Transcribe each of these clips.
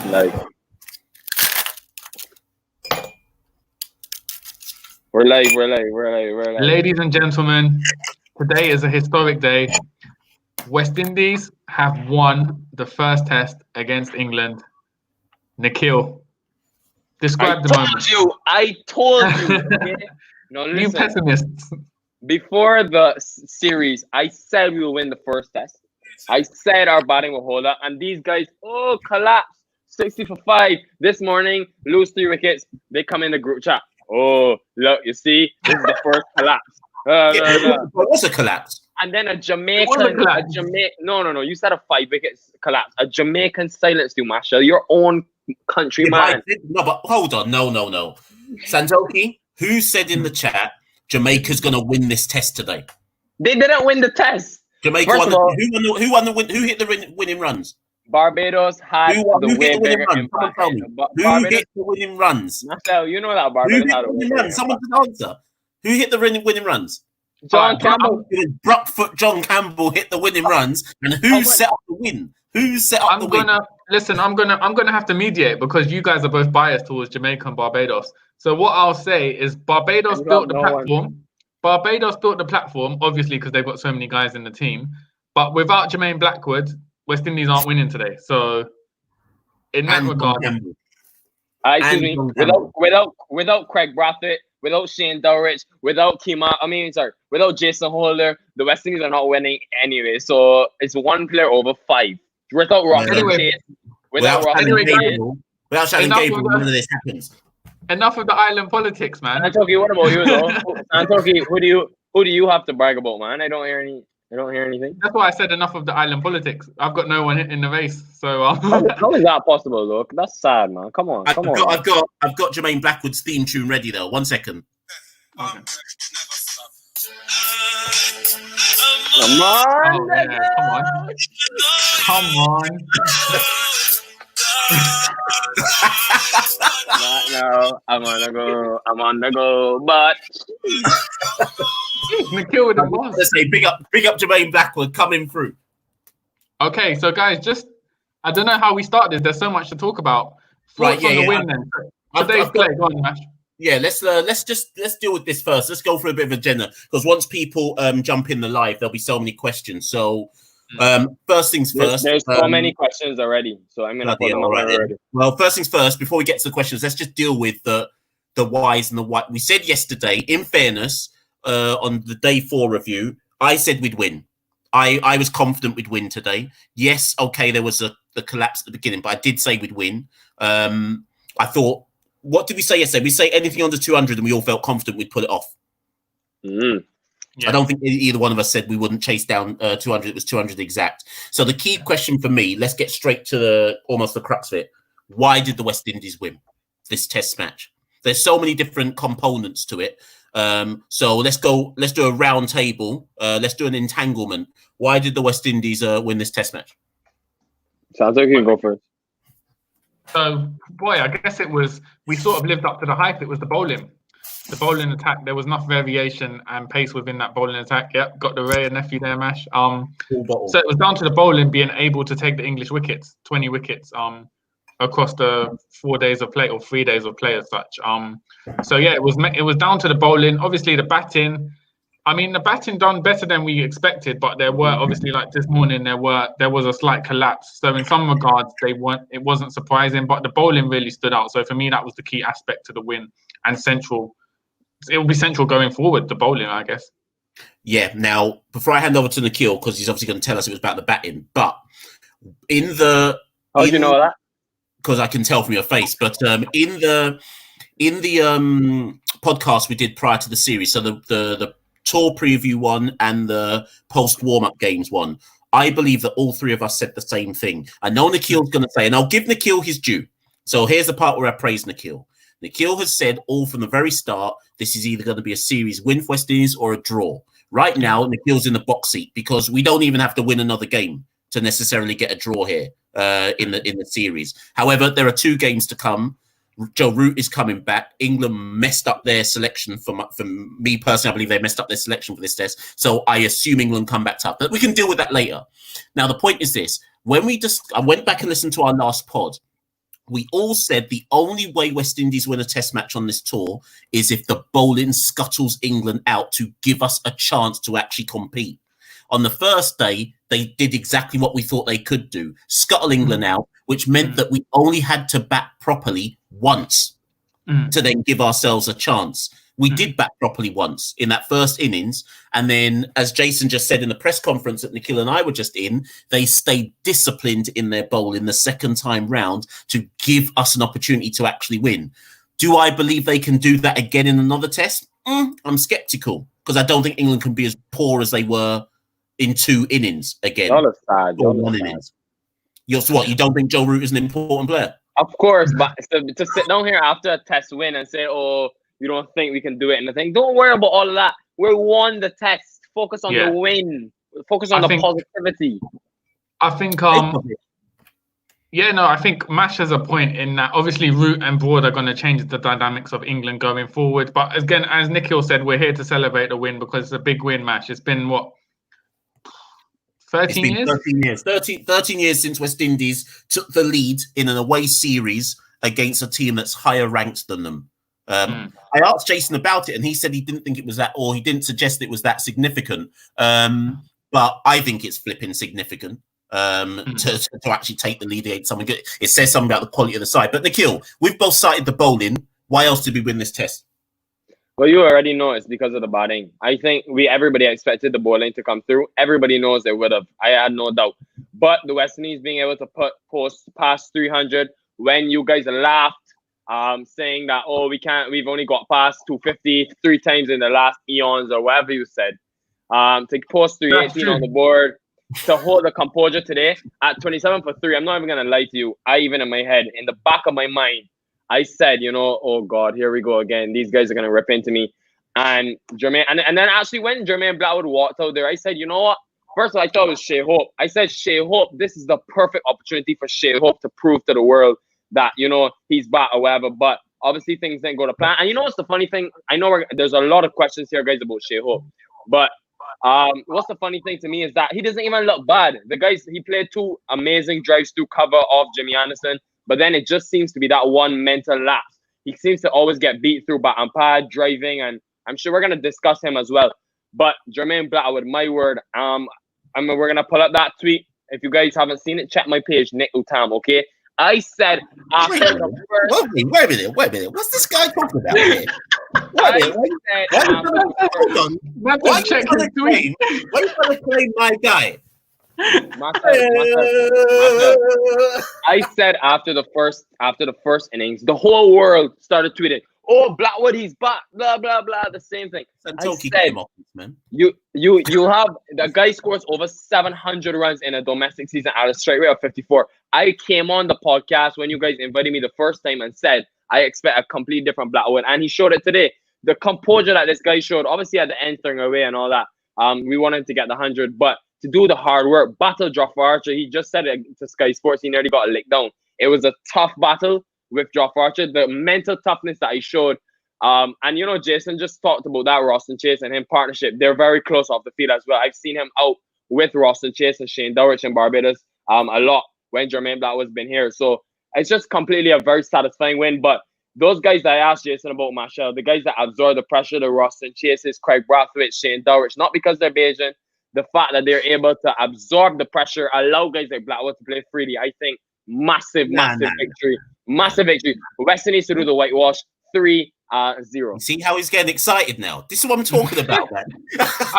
Like, we're live. Ladies and gentlemen, today is a historic day. West Indies have won the first test against England. Nikhil, describe the moment. I told you. Okay? No, You listen. pessimists. Before the series, I said we will win the first test. I said our batting will hold up, and these guys, collapse. 60 for 5. This morning, lose 3 wickets. They come in the group chat. Oh, look, you see, this is the first collapse. It was a collapse. And then a Jamaican, no, you said a 5 wickets collapse. A Jamaican silenced you, Masha. Your own country, man. No, but hold on, no. Santoki, who said in the chat Jamaica's going to win this test today? They didn't win the test. Jamaica won. Who hit the winning runs? Barbados had who hit the winning runs? Someone tell me. Who hit the winning runs? Marcel, you know that Barbados had the winning runs. Someone can answer. Who hit the winning runs? John Campbell. Brockfoot John Campbell hit the winning runs, and who set up the win? Who set up the win? Listen, I'm gonna have to mediate because you guys are both biased towards Jamaica and Barbados. So what I'll say is Barbados built the platform. Barbados built the platform, obviously, because they've got so many guys in the team. But without Jermaine Blackwood, West Indies aren't winning today. So in that regard, without Craig Brathwaite, without Shane Dowrich, without without Jason Holder, the West Indies are not winning anyway. So it's 1 player over 5. Without Ross Chase, without Shannon Gabriel, none of this happens. Enough of the island politics, man. Santoki, what about you though? Santoki, who do you have to brag about, man? I don't hear anything. That's why I said enough of the island politics. I've got no one in the race, so how is that possible, though? That's sad, man. Come on. I've got Jermaine Blackwood's theme tune ready though. 1 second. Okay. Come on, come on. No, I'm on the go, but Nikhil with the boss. Let's say big up Jermaine Blackwood coming through. Okay, so guys, I don't know how we start this. There's so much to talk about. Thoughts on the win then. Today's play, go on, Mash. Yeah, let's deal with this first. Let's go for a bit of agenda because once people jump in the live, there'll be so many questions. So first things first. There's so many questions already, so I'm gonna put them already. Well, first things first. Before we get to the questions, let's just deal with the whys and the why. We said yesterday, in fairness, on the day 4 review, I said we'd win. I was confident we'd win today. Yes, okay, there was the collapse at the beginning, but I did say we'd win. I thought. What did we say yesterday? We say anything under 200 and we all felt confident we'd pull it off. Yeah. I don't think either one of us said we wouldn't chase down 200. It was 200 exact. So the key question for me, let's get straight to almost the crux of it. Why did the West Indies win this test match? There's so many different components to it. So let's do a round table. Let's do an entanglement. Why did the West Indies win this test match? Sounds like you can go first. So, boy, I guess we sort of lived up to the hype. It was the bowling attack. There was enough variation and pace within that bowling attack. Yep, got the Ray and nephew there, Mash. So it was down to the bowling being able to take the English wickets, 20 wickets, across the 4 days of play or 3 days of play as such. So yeah, it was down to the bowling. Obviously, the batting. I mean, the batting done better than we expected, but there were obviously, like this morning, there was a slight collapse. So in some regards, it wasn't surprising, but the bowling really stood out. So for me, that was the key aspect to the win and central. It will be central going forward, the bowling, I guess. Yeah. Now, before I hand over to Nikhil, because he's obviously going to tell us it was about the batting, but how do you know that? Because I can tell from your face. But in the podcast we did prior to the series, so the tour preview one and the post warm-up games one, I believe that all three of us said the same thing. I know Nikhil's going to say, and I'll give Nikhil his due. So here's the part where I praise Nikhil. Nikhil has said all from the very start, this is either going to be a series win for West Indies or a draw. Right now, Nikhil's in the box seat because we don't even have to win another game to necessarily get a draw here in the series. However, there are 2 games to come. Joe Root is coming back. England messed up their selection. For me personally, I believe they messed up their selection for this test. So I assume England come back tough. But we can deal with that later. Now, the point is this. I went back and listened to our last pod. we all said the only way West Indies win a test match on this tour is if the bowling scuttles England out to give us a chance to actually compete. On the first day, they did exactly what we thought they could do, scuttle England out, which meant that we only had to bat properly once to then give ourselves a chance. We did bat properly once in that first innings. And then, as Jason just said in the press conference that Nikhil and I were just in, they stayed disciplined in their bowling the second time round to give us an opportunity to actually win. Do I believe they can do that again in another test? I'm sceptical because I don't think England can be as poor as they were in 2 innings again. Y'all are sad. Or 1 innings. So what, you don't think Joe Root is an important player? Of course, but to sit down here after a test win and say, oh, you don't think we can do it, and I think, don't worry about all of that. We won the test. Focus on the win. Focus on the positivity. I think I think Mash has a point in that obviously Root and Broad are going to change the dynamics of England going forward. But again, as Nikhil said, we're here to celebrate the win because it's a big win, Mash. It's been what? 13 years? 13 years. 13 years since West Indies took the lead in an away series against a team that's higher ranked than them. I asked Jason about it, and he said he didn't think it was that, or he didn't suggest it was that significant. But I think it's flipping significant to actually take the lead against someone good. It says something about the quality of the side. But Nikhil, we've both cited the bowling. Why else did we win this test? Well, you already know it's because of the batting. I think everybody expected the bowling to come through. Everybody knows they would have. I had no doubt. But the West Indies being able to post past 300 when you guys laughed, saying that, oh, we've only got past 250 3 times in the last eons or whatever you said. To post 318 on the board, to hold the composure today at 27 for 3. I'm not even going to lie to you. Even in my head, in the back of my mind, I said, oh God, here we go again. These guys are going to rip into me. And Jermaine, and then actually when Jermaine Blackwood walked out there, I said, you know what? First of all, I thought it was Shea Hope. I said, Shea Hope, this is the perfect opportunity for Shea Hope to prove to the world that, he's back or whatever. But obviously things didn't go to plan. And what's the funny thing? I know there's a lot of questions here, guys, about Shea Hope. But what's the funny thing to me is that he doesn't even look bad. He played 2 amazing drives through cover off Jimmy Anderson. But then it just seems to be that one mental lapse. He seems to always get beat through bat and pad, driving, and I'm sure we're going to discuss him as well. But Jermaine Blackwood, my word, we're going to pull up that tweet. If you guys haven't seen it, check my page, Nick Utam, okay? I said after the first... Wait a minute. What's this guy talking about here? Why are you trying to claim my guy? I said after the first innings, the whole world started tweeting, "Oh, Blackwood, he's back!" Blah blah blah. The same thing. I said, you have the guy scores over 700 runs in a domestic season at a strike rate of 54. I came on the podcast when you guys invited me the first time and said I expect a completely different Blackwood, and he showed it today. The composure that this guy showed, obviously at the end, throwing away and all that. We wanted to get the 100, but to do the hard work, battle Jofra Archer. He just said it to Sky Sports. He nearly got a lick down. It was a tough battle with Jofra Archer. The mental toughness that he showed. And Jason just talked about that Roston Chase and him partnership. They're very close off the field as well. I've seen him out with Roston Chase and Shane Dowrich in Barbados a lot when Jermaine Blackwood's been here. So it's just completely a very satisfying win. But those guys that I asked Jason about, Marshall, the guys that absorb the pressure, the Roston Chases, Craig Brathwaite, Shane Dowrich, not because they're Bayesian, the fact that they're able to absorb the pressure, allow guys like Blackwood to play freely, I think massive victory. Massive victory. West Indies to do the whitewash 3-0. See how he's getting excited now? This is what I'm talking about, man.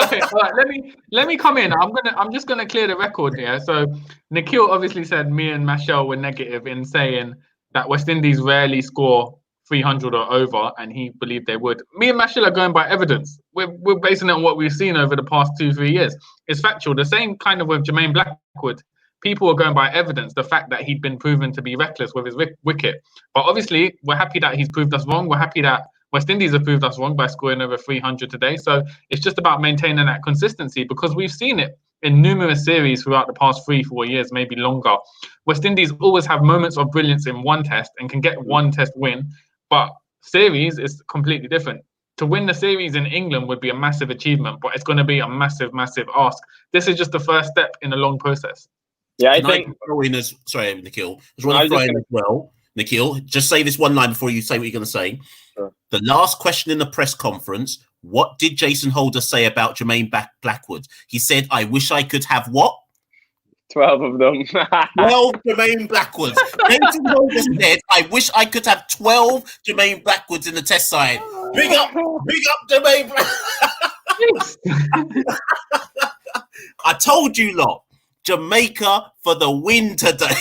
Okay, all right. Let me come in. I'm just gonna clear the record here. So Nikhil obviously said me and Mashal were negative in saying that West Indies rarely score 300 or over, and he believed they would. Me and Mashal are going by evidence. We're basing it on what we've seen over the past 2-3 years. It's factual. The same kind of with Jermaine Blackwood. People are going by evidence, the fact that he'd been proven to be reckless with his wicket. But obviously, we're happy that he's proved us wrong. We're happy that West Indies have proved us wrong by scoring over 300 today. So it's just about maintaining that consistency, because we've seen it in numerous series throughout the past 3-4 years, maybe longer. West Indies always have moments of brilliance in one test and can get one test win, but series is completely different. To win the series in England would be a massive achievement, but it's going to be a massive, massive ask. This is just the first step in a long process. Yeah, I think. Sorry, Nikhil. I just want to throw in as well. Nikhil, just say this one line before you say what you're going to say. Sure. The last question in the press conference, what did Jason Holder say about Jermaine Blackwood? He said, I wish I could have what? 12 of them. 12 Jermaine Blackwoods. Jason Holder said, I wish I could have 12 Jermaine Blackwoods in the test side. Big up Jermaine Blackwood. I told you lot, Jamaica for the win today.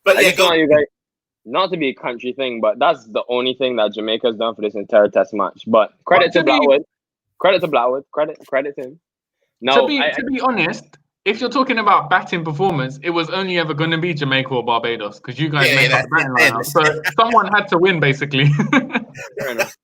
But yeah, go on. You guys, not to be a country thing, but that's the only thing that Jamaica's done for this entire test match. But credit to Blackwood. Credit to Blackwood. Credit to him. No, to be honest, if you're talking about batting performance, it was only ever going to be Jamaica or Barbados because you guys make up the batting lineup. So someone had to win, basically. Fair enough.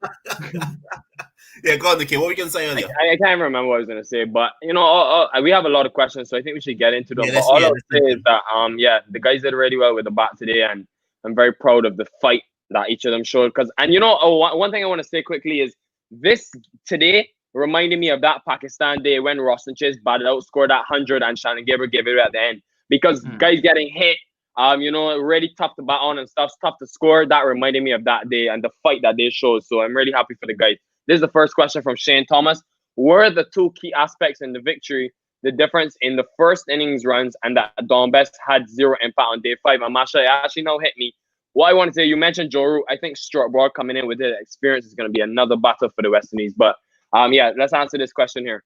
Yeah, go on, Nikhil. What were you going to say earlier? I can't remember what I was going to say, but we have a lot of questions, so I think we should get into them. But all I'll say is that the guys did really well with the bat today, and I'm very proud of the fight that each of them showed. One thing I want to say quickly is this today reminded me of that Pakistan day when Ross and Chase batted out, scored that 100, and Shannon Gabriel gave it at the end. Because guys getting hit, really tough to bat on and stuff, tough to score. That reminded me of that day and the fight that they showed. So I'm really happy for the guys. This is the first question from Shane Thomas. Were the two key aspects in the victory the difference in the first innings runs and that Don Best had zero impact on day 5? And Masha, it actually now hit me. What I want to say, you mentioned Joe Root. I think Stuart Broad coming in with his experience is going to be another battle for the West Indies. But let's answer this question here.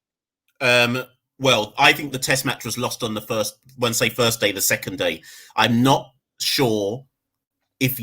Well, I think the test match was lost on the first day, the second day. I'm not sure if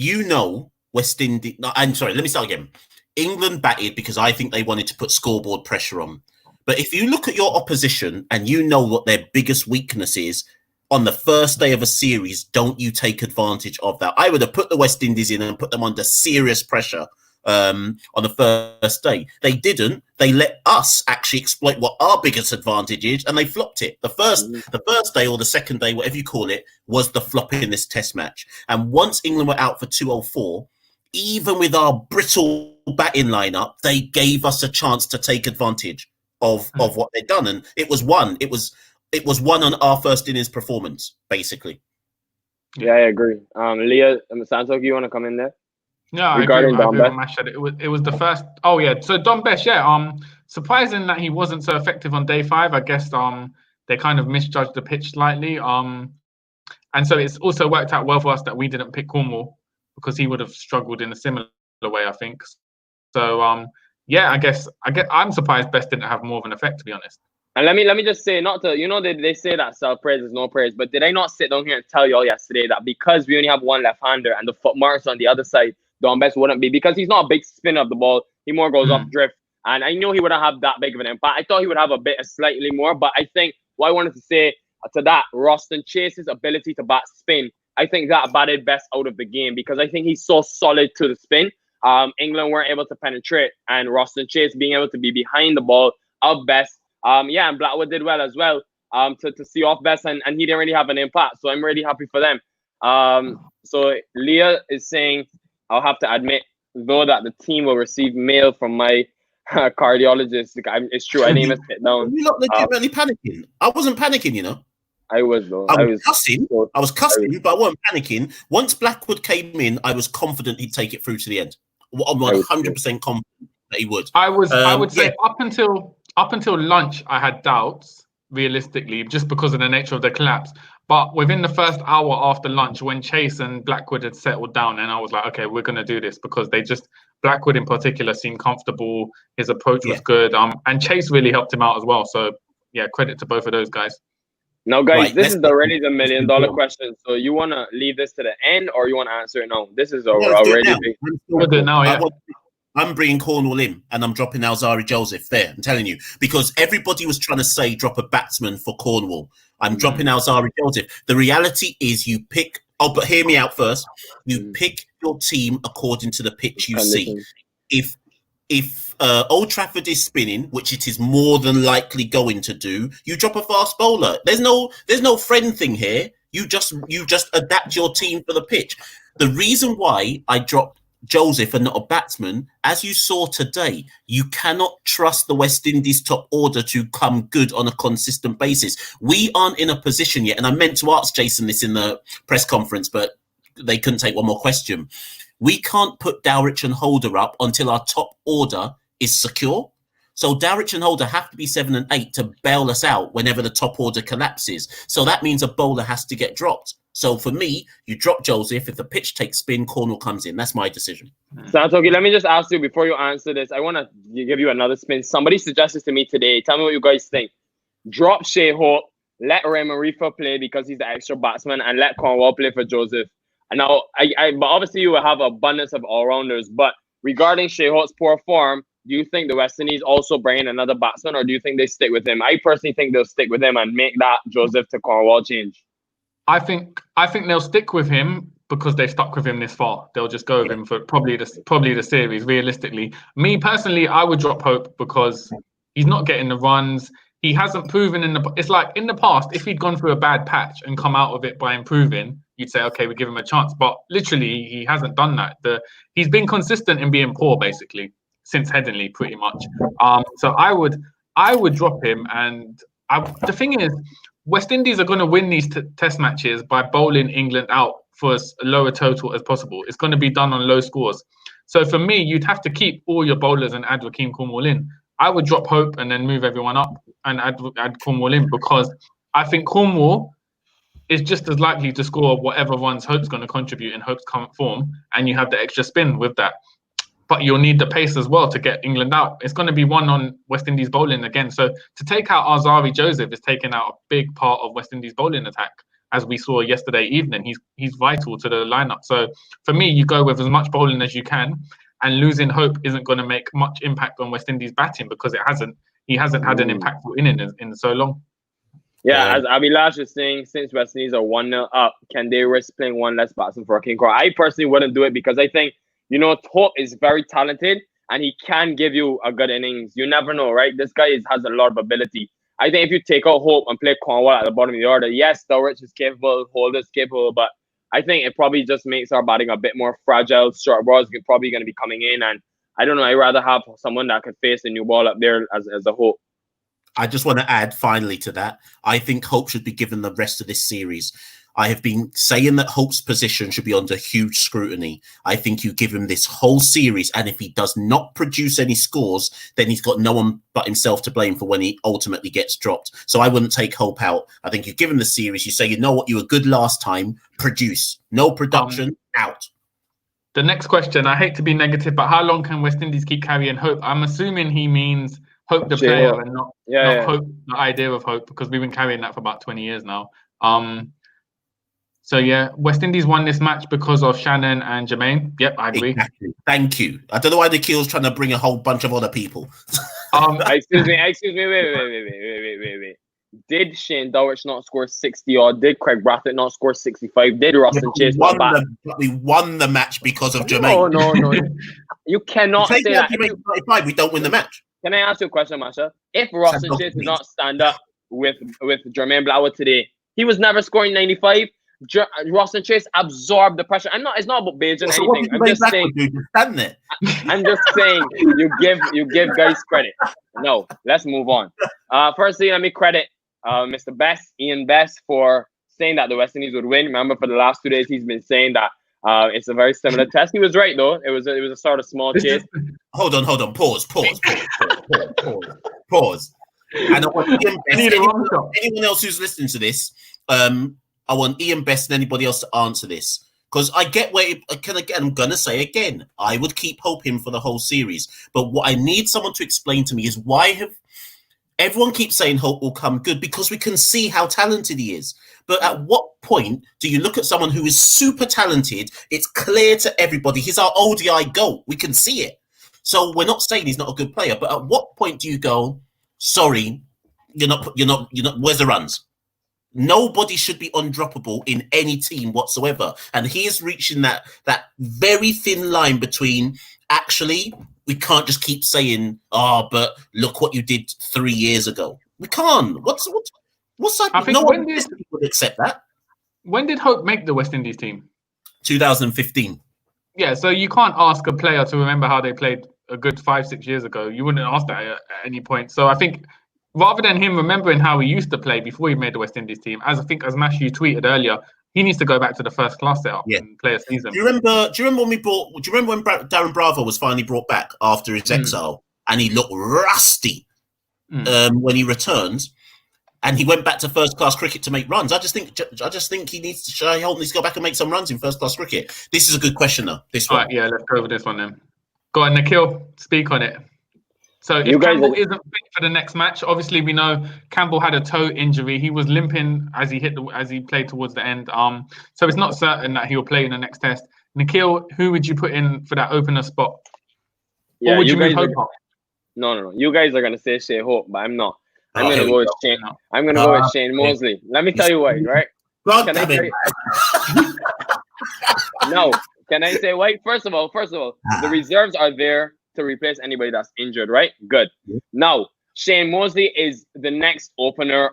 West Indies. No, I'm sorry, let me start again. England batted because I think they wanted to put scoreboard pressure on. But if you look at your opposition and you know what their biggest weakness is, on the first day of a series, don't you take advantage of that? I would have put the West Indies in and put them under serious pressure on the first day. They didn't. They let us actually exploit what our biggest advantage is, and they flopped it. The first day or the second day, whatever you call it, was the flop in this test match. And once England were out for 204, even with our brittle batting lineup, they gave us a chance to take advantage of what they'd done, and it was won. It was won on our first innings performance, basically. Yeah, I agree. Leah, Santok, you want to come in there? Yeah, regarding Don Best, it was the first. Oh yeah, so Don Best, surprising that he wasn't so effective on day 5. I guess they kind of misjudged the pitch slightly. And so it's also worked out well for us that we didn't pick Cornwall because he would have struggled in a similar way, I think. So I guess I'm surprised Best didn't have more of an effect, to be honest. And let me just say, not to, they say that self praise is no praise, but did I not sit down here and tell y'all yesterday that because we only have one left-hander and the foot marks on the other side, Don Best wouldn't be, because he's not a big spinner of the ball, he more goes off drift, and I know he wouldn't have that big of an impact. I thought he would have a slightly more, but I think what I wanted to say to that, Roston Chase's ability to bat spin, I think that batted Best out of the game because I think he's so solid to the spin. England weren't able to penetrate, and Roston Chase being able to be behind the ball of Best. And Blackwood did well as well to see off Best, and he didn't really have an impact. So I'm really happy for them. So Leah is saying, I'll have to admit, though, that the team will receive mail from my cardiologist. It's true. I didn't even sit down. You're not legitimately panicking. I wasn't panicking, I was, though. I was cussing, but I wasn't panicking. Once Blackwood came in, I was confident he'd take it through to the end. I'm 100% confident that he would. I would say up until lunch, I had doubts, realistically, just because of the nature of the collapse. But within the first hour after lunch, when Chase and Blackwood had settled down, and I was like, okay, we're going to do this, because Blackwood in particular seemed comfortable. His approach was good. And Chase really helped him out as well. So, yeah, credit to both of those guys. Now, guys, this is already the $1 million question. So you want to leave this to the end, or you want to answer it now? This is already big. We'll do it now, yeah. I'm bringing Cornwall in and I'm dropping Alzari Joseph there. I'm telling you, because everybody was trying to say drop a batsman for Cornwall. I'm dropping Alzari Joseph. The reality is you pick. Oh, but hear me out first. You pick your team according to the pitch you see. If Old Trafford is spinning, which it is more than likely going to do, you drop a fast bowler. There's no friend thing here. You just adapt your team for the pitch. The reason why I dropped Joseph and not a batsman, as you saw today, you cannot trust the West Indies top order to come good on a consistent basis. We aren't in a position yet, and I meant to ask Jason this in the press conference, but they couldn't take one more question. We can't put Dowrich and Holder up until our top order is secure. So Dowrich and Holder have to be 7 and 8 to bail us out whenever the top order collapses. So that means a bowler has to get dropped. So for me, you drop Joseph. If the pitch takes spin, Cornwall comes in. That's my decision. Santoki, let me just ask you before you answer this. I want to give you another spin. Somebody suggested to me today. Tell me what you guys think. Drop Shea Hope, let Raymond Reefer play because he's the extra batsman, and let Cornwall play for Joseph. And now, but obviously you will have abundance of all-rounders. But regarding Shea Hope's poor form, do you think the West Indies also bring in another batsman, or do you think they stick with him? I personally think they'll stick with him and make that Joseph to Cornwall change. I think they'll stick with him because they've stuck with him this far. They'll just go with him for probably the series. Realistically, me personally, I would drop Hope because he's not getting the runs. He hasn't proven it's like in the past, if he'd gone through a bad patch and come out of it by improving, you'd say, okay, we give him a chance. But literally, he hasn't done that. He's been consistent in being poor, basically, since Headingley, pretty much. So I would drop him. And the thing is, West Indies are going to win these test matches by bowling England out for as low a total as possible. It's going to be done on low scores. So for me, you'd have to keep all your bowlers and add Rakeem Cornwall in. I would drop Hope and then move everyone up and add Cornwall in, because I think Cornwall is just as likely to score whatever runs Hope's going to contribute in Hope's current form, and you have the extra spin with that. But you'll need the pace as well to get England out. It's going to be one on West Indies bowling again. So to take out Azari Joseph is taking out a big part of West Indies bowling attack, as we saw yesterday evening. He's vital to the lineup. So for me, you go with as much bowling as you can, and losing Hope isn't going to make much impact on West Indies batting because he hasn't had an impactful inning in so long. Yeah, as Abhilash is saying, since West Indies are 1-0 up, can they risk playing one less batsman for King Cornwall? I personally wouldn't do it because I think, Hope is very talented and he can give you a good innings. You never know, right? This guy has a lot of ability. I think if you take out Hope and play Cornwall at the bottom of the order, yes, Dowrich is capable, Holder is capable, but I think it probably just makes our batting a bit more fragile. Short balls are probably going to be coming in, and I don't know. I'd rather have someone that could face a new ball up there as a Hope. I just want to add finally to that. I think Hope should be given the rest of this series. I have been saying that Hope's position should be under huge scrutiny. I think you give him this whole series, and if he does not produce any scores, then he's got no one but himself to blame for when he ultimately gets dropped. So I wouldn't take Hope out. I think you give him the series. You say, you know what, you were good last time. Produce. No production, out. The next question, I hate to be negative, but how long can West Indies keep carrying Hope? I'm assuming he means Hope the player and not Hope, the idea of Hope, because we've been carrying that for about 20 years now. So yeah, West Indies won this match because of Shannon and Jermaine. Yep, I agree. Exactly. Thank you. I don't know why Nikhil's trying to bring a whole bunch of other people. Excuse me, wait. Did Shane Dowrich not score 60 or did Craig Brathwaite not score 65? Did Roston Chase not bat? We won the match because of Jermaine. No. You cannot say that. We don't win the match. Can I ask you a question, Masha? If Roston Chase did not stand up with Jermaine Blower today, he was never scoring 95. Roston Chase absorbed the pressure. It's not about Beijing or anything. I'm just saying. I'm just saying you give guys credit. No, let's move on. Firstly, let me credit Mr. Best, Ian Best, for saying that the West Indies would win. Remember, for the last 2 days, he's been saying that it's a very similar test. He was right, though. It was a sort of small chase. Hold on. Pause. And I want Ian Best, anyone else who's listening to this, I want Ian Best and anybody else to answer this. Because I get I'm going to say again, I would keep Hope in for the whole series. But what I need someone to explain to me is why everyone keeps saying Hope will come good, because we can see how talented he is. But at what point do you look at someone who is super talented? It's clear to everybody. He's our ODI GOAT. We can see it. So we're not saying he's not a good player. But at what point do you go, sorry, you're not, where's the runs? Nobody should be undroppable in any team whatsoever. And he is reaching that very thin line between, actually, we can't just keep saying, but look what you did 3 years ago. We can't. What's that? I think no one would accept that. When did Hope make the West Indies team? 2015. Yeah, so you can't ask a player to remember how they played a good 5-6 years ago. You wouldn't ask that at any point. So I think, rather than him remembering how he used to play before he made the West Indies team, as Mash, you tweeted earlier, he needs to go back to the first class setup and play a season. Do you remember when Darren Bravo was finally brought back after his exile, and he looked rusty when he returned, and he went back to first class cricket to make runs? I just think he needs to. Shai Holt needs to go back and make some runs in first class cricket. This is a good question, though. This one. Right, yeah, let's go with this one then. Go on, Nikhil, speak on it. So if Campbell isn't fit for the next match, obviously we know Campbell had a toe injury. He was limping as he played towards the end. So it's not certain that he'll play in the next test. Nikhil, who would you put in for that opener spot? Yeah, or would you move Hope up? No. You guys are gonna say Shai Hope, but I'm not. I'm gonna go with Shane. I'm gonna go with Shane Mosley. Let me tell you why, right? Can I say? No. Can I say why? First of all, the reserves are there to replace anybody that's injured, right? Good. Now, Shane Mosley is the next opener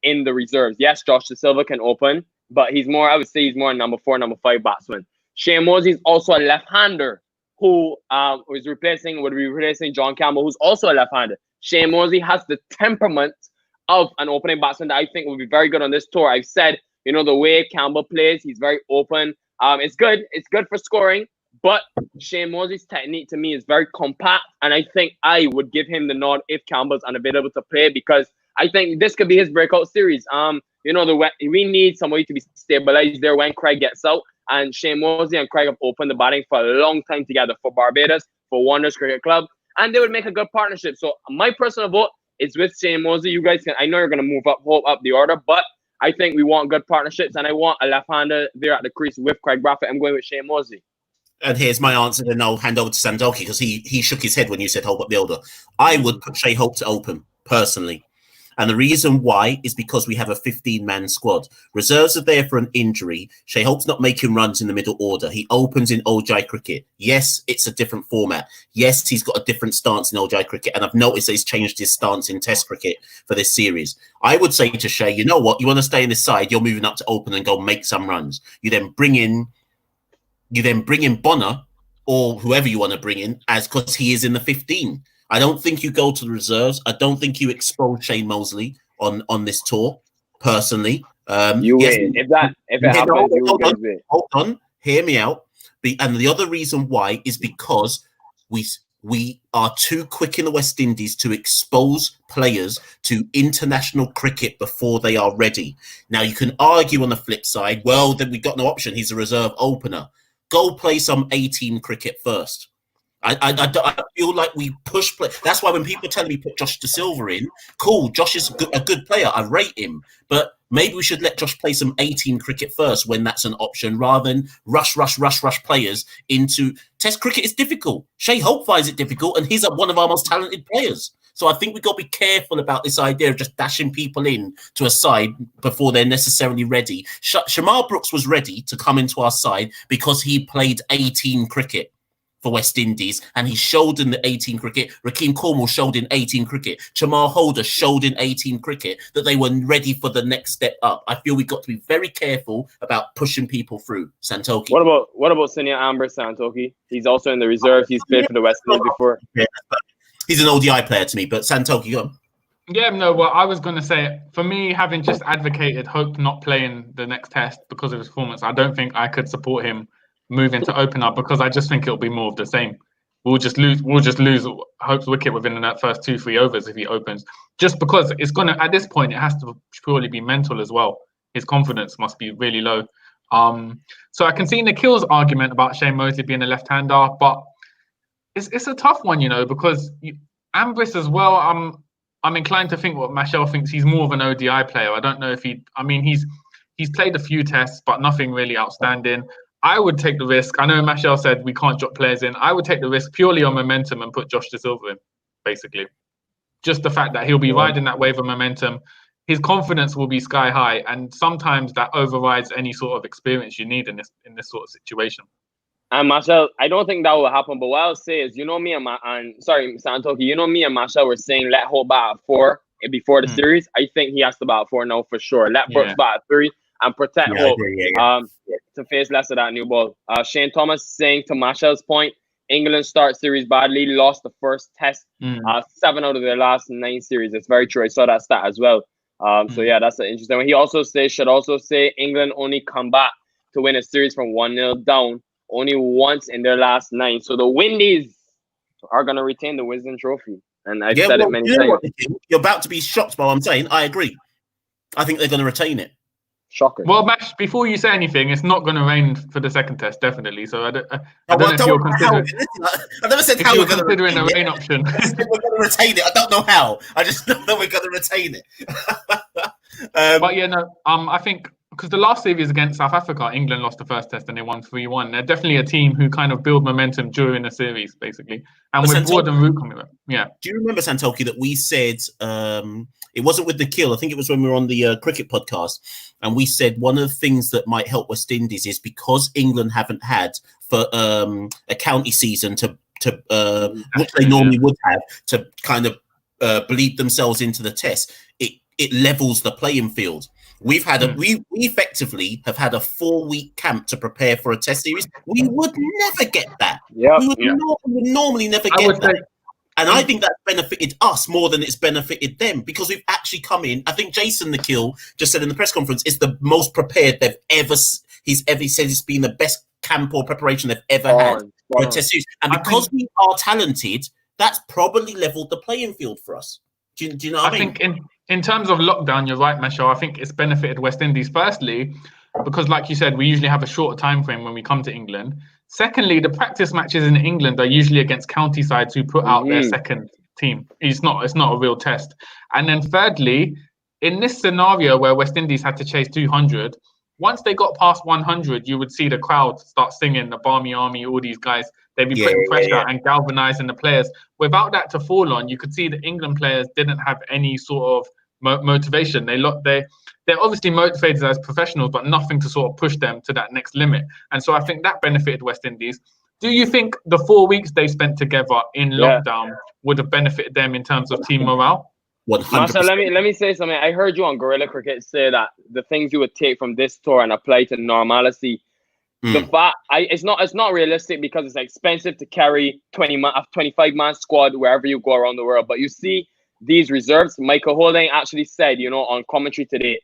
in the reserves. Yes, Josh De Silva can open, but I would say he's more number 4, number 5 batsman. Shane Mosley is also a left-hander who would be replacing John Campbell, who's also a left-hander. Shane Mosley has the temperament of an opening batsman that I think will be very good on this tour. I've said, the way Campbell plays, he's very open. It's good. It's good for scoring. But Shane Mosley's technique to me is very compact, and I think I would give him the nod if Campbell's unavailable to play, because I think this could be his breakout series. We need somebody to be stabilized there when Craig gets out, and Shane Mosley and Craig have opened the batting for a long time together for Barbados, for Wanderers Cricket Club, and they would make a good partnership. So my personal vote is with Shane Mosley. You guys I know you're going to move up the order, but I think we want good partnerships, and I want a left-hander there at the crease with Craig Brathwaite. I'm going with Shane Mosley. And here's my answer, then I'll hand over to Sandoki, because he shook his head when you said Hope up the order. I would put Shai Hope to open, personally. And the reason why is because we have a 15-man squad. Reserves are there for an injury. Shai Hope's not making runs in the middle order. He opens in ODI cricket. Yes, it's a different format. Yes, he's got a different stance in ODI cricket. And I've noticed that he's changed his stance in Test cricket for this series. I would say to Shai, you know what? You want to stay in this side, you're moving up to open and go make some runs. You then bring in Bonner or whoever you want to bring in, as because he is in the 15. I don't think you go to the reserves. I don't think you expose Shane Mosley on this tour, personally. If it happens, hold on, hear me out. And the other reason why is because we are too quick in the West Indies to expose players to international cricket before they are ready. Now, you can argue on the flip side, well, then we've got no option. He's a reserve opener. Go play some 18 cricket first. I feel like we push play. That's why when people tell me put Josh De Silva in, cool, Josh is a good player. I rate him. But maybe we should let Josh play some 18 cricket first when that's an option, rather than rush players into Test cricket. Is difficult. Shai Hope finds it difficult, and he's one of our most talented players. So I think we've got to be careful about this idea of just dashing people in to a side before they're necessarily ready. Shamar Brooks was ready to come into our side because he played 18 cricket for West Indies, and he showed in the 18 cricket. Rakeem Cornwall showed in 18 cricket. Chamar Holder showed in 18 cricket that they were ready for the next step up. I feel we've got to be very careful about pushing people through. Santoki. What about Sunya Amber Santoki? He's also in the reserves. He's played for the West Indies before. Yeah. He's an ODI player to me, but Santoki, go on. Yeah, no, well, I was going to say, for me, having just advocated Hope not playing the next test because of his performance, I don't think I could support him moving to open up, because I just think it'll be more of the same. We'll just lose Hope's wicket within the first 2-3 overs if he opens, just because it's going to, at this point, it has to purely be mental as well. His confidence must be really low. So I can see Nikhil's argument about Shane Mosley being a left-hander, but it's a tough one, because Ambris as well, I'm inclined to think what Mashal thinks. He's more of an ODI player. I don't know if he's played a few tests, but nothing really outstanding. I would take the risk. I know Mashal said we can't drop players in. I would take the risk purely on momentum and put Josh De Silva in, basically. Just the fact that he'll be riding that wave of momentum. His confidence will be sky high, and sometimes that overrides any sort of experience you need in this sort of situation. And Mashal, I don't think that will happen. But what I'll say is, me and Santoki, me and Mashal were saying let Hope bat at 4 before the series. I think he has to bat at 4 now for sure. Let Brooks bat at 3 and protect Hope to face less of that new ball. Shane Thomas saying, to Mashal's point, England start series badly, lost the first test, 7 out of their last 9 series. It's very true. I saw that stat as well. So yeah, that's an interesting one. He also should also say England only come back to win a series from 1-0 down only once in their last 9. So the Windies are gonna retain the Wisden Trophy, and I've said it many you know times. what, Nikhil? You're about to be shocked by what I'm saying. I agree. I think they're going to retain it. Shocker. Well, Mash, before you say anything, it's not going to rain for the second test, definitely. So I don't know if you're considering. I never said If how you're we're going to considering retain a rain it. option. I said we're going to retain it. I don't know how. I just know that we're going to retain it. But yeah, no. I think because the last series against South Africa, England lost the first test and they won 3-1. They're definitely a team who kind of build momentum during the series, basically. And with Ward and Root coming up, yeah. Do you remember, Santoki, that we said it wasn't with Nikhil? I think it was when we were on the cricket podcast, and we said one of the things that might help West Indies is because England haven't had for a county season to which they normally would have to kind of bleed themselves into the test. It levels the playing field. We've had we effectively have had a 4-week camp to prepare for a test series. We would never get that. Yeah, we would normally never get that. And I think that's benefited us more than it's benefited them because we've actually come in. I think Jason Nikhil just said in the press conference it's the most prepared they've ever. He said it's been the best camp or preparation they've ever had for a test series. And because we are talented, that's probably leveled the playing field for us. Do you know what I mean? I think in terms of lockdown, you're right, Masho. I think it's benefited West Indies, firstly, because like you said, we usually have a shorter time frame when we come to England. Secondly, the practice matches in England are usually against county sides who put out their second team. It's not a real test. And then thirdly, in this scenario where West Indies had to chase 200, once they got past 100, you would see the crowd start singing, the Barmy Army, all these guys. They'd be putting pressure and galvanizing the players. Without that to fall on, you could see the England players didn't have any sort of motivation. They're obviously motivated as professionals, but nothing to sort of push them to that next limit. And so I think that benefited West Indies. Do you think the 4 weeks they spent together in lockdown would have benefited them in terms of team morale? 100%. Marshall, let me say something. I heard you on Guerrilla Cricket say that the things you would take from this tour and apply to normalcy. The fact it's not realistic because it's expensive to carry 25-man squad wherever you go around the world. But you see these reserves. Michael Holding actually said, on commentary today,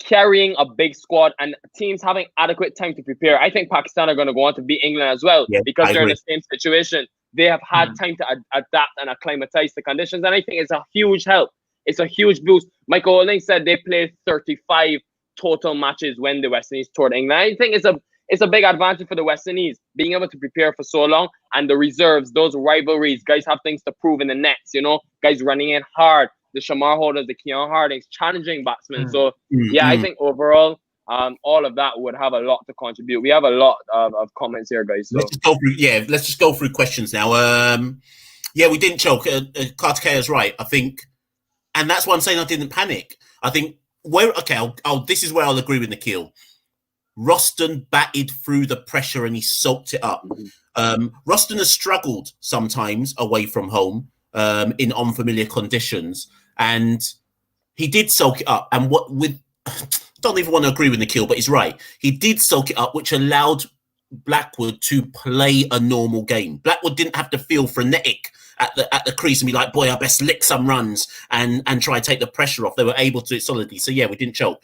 carrying a big squad and teams having adequate time to prepare. I think Pakistan are going to go on to beat England as well because they're in the same situation. They have had time to adapt and acclimatize to conditions, and I think it's a huge help. It's a huge boost. Michael Holding said they played 35 total matches when the West Indies toured England. I think it's a big advantage for the West Indies being able to prepare for so long, and the reserves, those rivalries, guys have things to prove in the nets, guys running in hard, the Shamar Holders, the Keon Hardings, challenging batsmen. So I think overall, all of that would have a lot to contribute. We have a lot of comments here, guys. So. Let's just go through questions now. We didn't choke. Kartikeya's right, I think, and that's why I'm saying I didn't panic. I think this is where I'll agree with Nikhil. Roston batted through the pressure and he soaked it up. Roston has struggled sometimes away from home in unfamiliar conditions, and he did soak it up. And don't even want to agree with Nikhil, but he's right. He did soak it up, which allowed Blackwood to play a normal game. Blackwood didn't have to feel frenetic at the crease and be like, boy, I best lick some runs and try and take the pressure off. They were able to do it solidly. So, we didn't choke.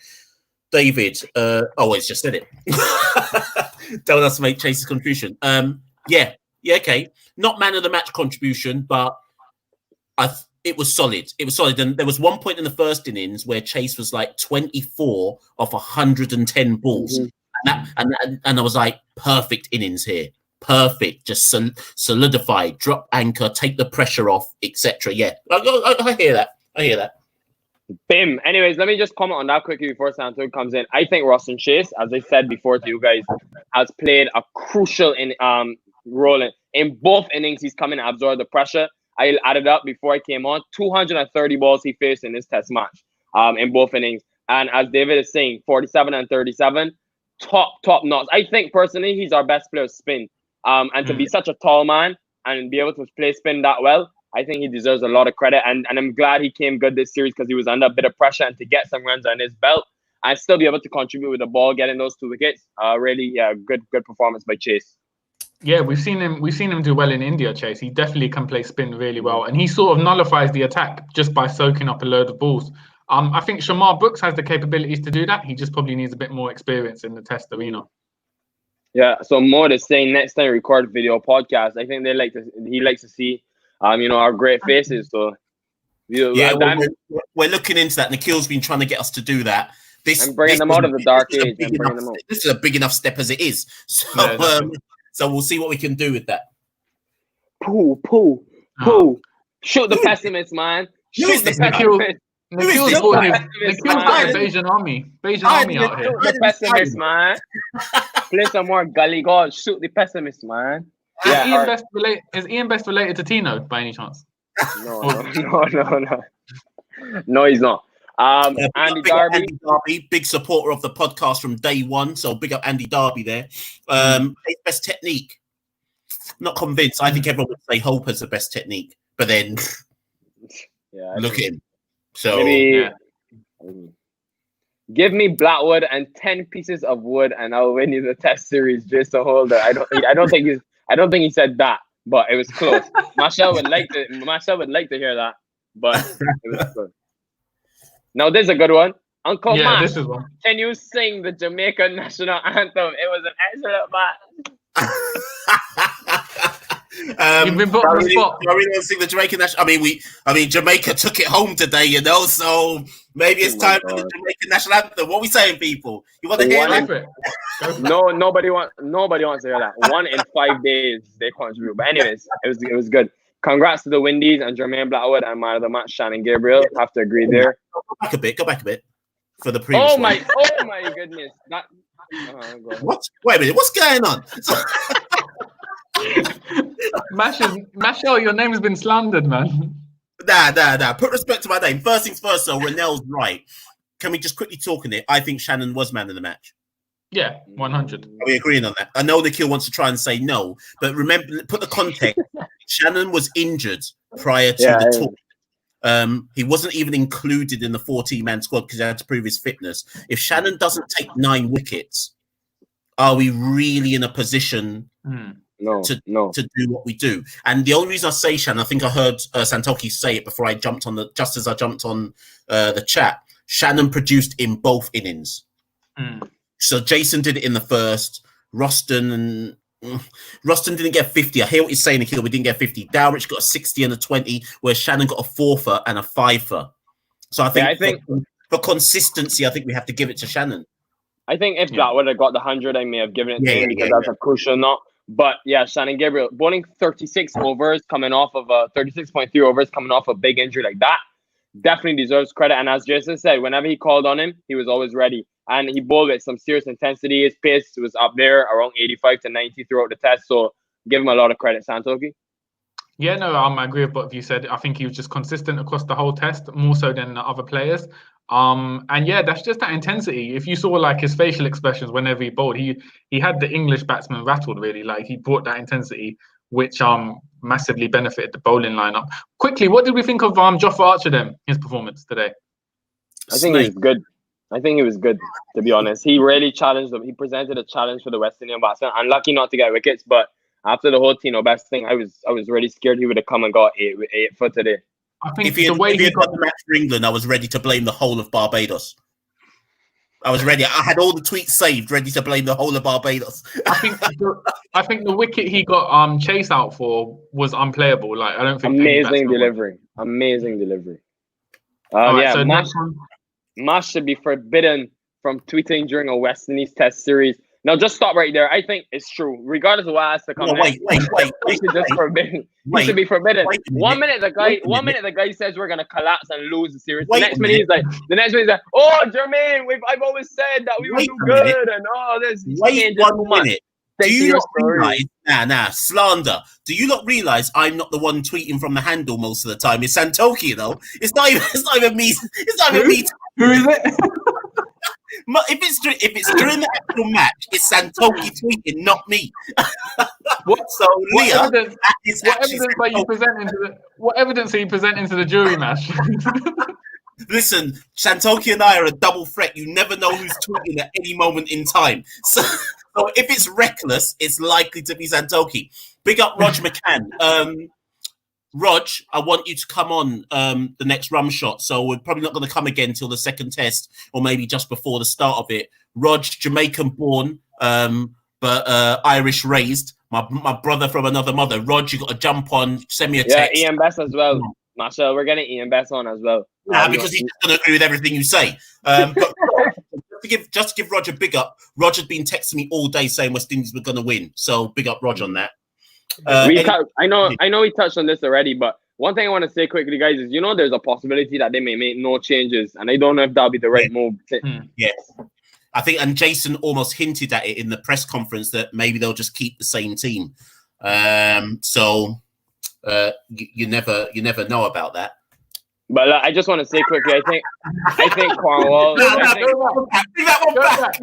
David, it's just said it. Don't underestimate Chase's contribution. Okay. Not man of the match contribution, but it was solid. It was solid. And there was one point in the first innings where Chase was like 24 off 110 balls. And I was like, perfect innings here. Perfect. Just solidify, drop anchor, take the pressure off, etc. I hear that. Bim. Anyways, let me just comment on that quickly before Santo comes in. I think Roston Chase, as I said before to you guys, has played a crucial role in both innings. He's come in and absorbed the pressure. I added up before I came on, 230 balls he faced in this test match in both innings. And as David is saying, 47 and 37, top notch. I think personally he's our best player spin. And to be such a tall man and be able to play spin that well, I think he deserves a lot of credit. And I'm glad he came good this series because he was under a bit of pressure, and to get some runs on his belt and still be able to contribute with the ball, getting those 2 wickets. Good performance by Chase. Yeah, we've seen him do well in India, Chase. He definitely can play spin really well, and he sort of nullifies the attack just by soaking up a load of balls. I think Shamar Brooks has the capabilities to do that. He just probably needs a bit more experience in the test arena. Yeah, so Maud is saying next time we record video podcast, I think he likes to see our great faces. So we're looking into that. Nikhil's been trying to get us to do that. I'm bringing them out of the dark age. This is a big enough step as it is. So, so we'll see what we can do with that. Poo. Shoot the pessimist, man. Shoot the pessimist. Nikhil's got the Bayesian army. Out here. Shoot the pessimist, man. Play some more gully goals. Shoot the pessimist, man. Is Ian Best related to Tino by any chance? No. No, he's not. Andy Darby, big supporter of the podcast from day one. So big up Andy Darby there. Best technique. Not convinced. I think everyone would say Hope has the best technique, but then look at him. So give me Blackwood and 10 pieces of wood, and I'll win you the test series. Just to hold it. I don't think he said that, but it was close. Marshall would like to hear that, but it was close. Now this is a good one. Uncle Matt, this is one. Can you sing the Jamaican national anthem? It was an excellent match. You've been put on the spot. Are we going to sing the Jamaican national? I mean, Jamaica took it home today, so maybe it's time for the Jamaican national anthem. What are we saying, people? You want to hear it? No, nobody wants to hear that. 1 in 5 days they contribute. But anyways, it was good. Congrats to the Windies and Jermaine Blackwood and man of the match, Shannon Gabriel. Have to agree there. Go back a bit for the previous Oh my goodness. What? Wait a minute, what's going on? Mashal, your name has been slandered, man. Nah. Put respect to my name. First things first, so Renell's right. Can we just quickly talk on it? I think Shannon was man of the match. Yeah, 100. Are we agreeing on that? I know Nikhil wants to try and say no, but remember, put the context. Shannon was injured prior to the tour. He wasn't even included in the 14-man squad because he had to prove his fitness. If Shannon doesn't take 9 wickets, are we really in a position to do what we do? And the only reason I say Shannon, I think I heard Santoki say it before I jumped on just as I jumped on the chat. Shannon produced in both innings. So Jason did it in the first. Roston didn't get 50. I hear what you're saying, Nikhil. We didn't get 50. Dowrich got a 60 and a 20, where Shannon got a 4-fer and a 5-fer. So I think for consistency, I think we have to give it to Shannon. I think if Blackwood had got the 100, I may have given it to him because that's a crucial knot. But yeah, Shannon Gabriel bowling 36 overs, coming off of 36.3 overs, coming off a big injury like that, definitely deserves credit. And as Jason said, whenever he called on him, he was always ready. And he bowled with some serious intensity. His pace was up there around 85 to 90 throughout the test. So give him a lot of credit, Santoki. Yeah, no, I agree with what you said. I think he was just consistent across the whole test, more so than the other players. And yeah, that's just that intensity. If you saw like his facial expressions whenever he bowled, he had the English batsman rattled really. Like he brought that intensity, which massively benefited the bowling lineup. Quickly, what did we think of Jofra Archer then, his performance today? I think he was good. I think he was good, to be honest. He really challenged them. He presented a challenge for the West Indian batsmen. Unlucky not to get wickets, but after the whole Tino Best thing, I was really scared he would have come and got 8 for today. I think if he had got the match for England, I was ready to blame the whole of Barbados. I was ready. I had all the tweets saved, ready to blame the whole of Barbados. I think the wicket he got chase out for was unplayable. Like I don't think amazing delivery. Mash should be forbidden from tweeting during a West Indies Test series. Now, just stop right there. I think it's true. Regardless of what has to come next, he should be forbidden. One minute the guy says we're gonna collapse and lose the series. The next minute he's like, oh Jermaine, I've always said that we will do good and all this. Wait 1 minute. Do you not realize? Slander. Do you not realize I'm not the one tweeting from the handle most of the time? It's Santoki, you know. It's not even me. It's not even me. Who is it? If it's during the actual match, it's Santoki tweeting, not me. What evidence are you presenting to the jury, Mash? Listen, Santoki and I are a double threat. You never know who's tweeting at any moment in time. So if it's reckless, it's likely to be Santoki. Big up Roger McCann. Rog, I want you to come on the next rum shot. So we're probably not going to come again till the second test, or maybe just before the start of it. Rog, Jamaican born, but Irish raised. My brother from another mother. Rog, you got to jump on. Send me a text. Ian Best as well. Marshall, we're getting Ian Best on as well. Nah, because he's going to agree with everything you say. But just to give Roger a big up, Roger's been texting me all day saying West Indies were going to win. So big up Roger on that. I know we touched on this already, but one thing I want to say quickly, guys, is there's a possibility that they may make no changes, and I don't know if that'll be the right move. Yes, I think, and Jason almost hinted at it in the press conference that maybe they'll just keep the same team. So you never know about that. But I just want to say quickly, I think Cornwall. Bring that one back.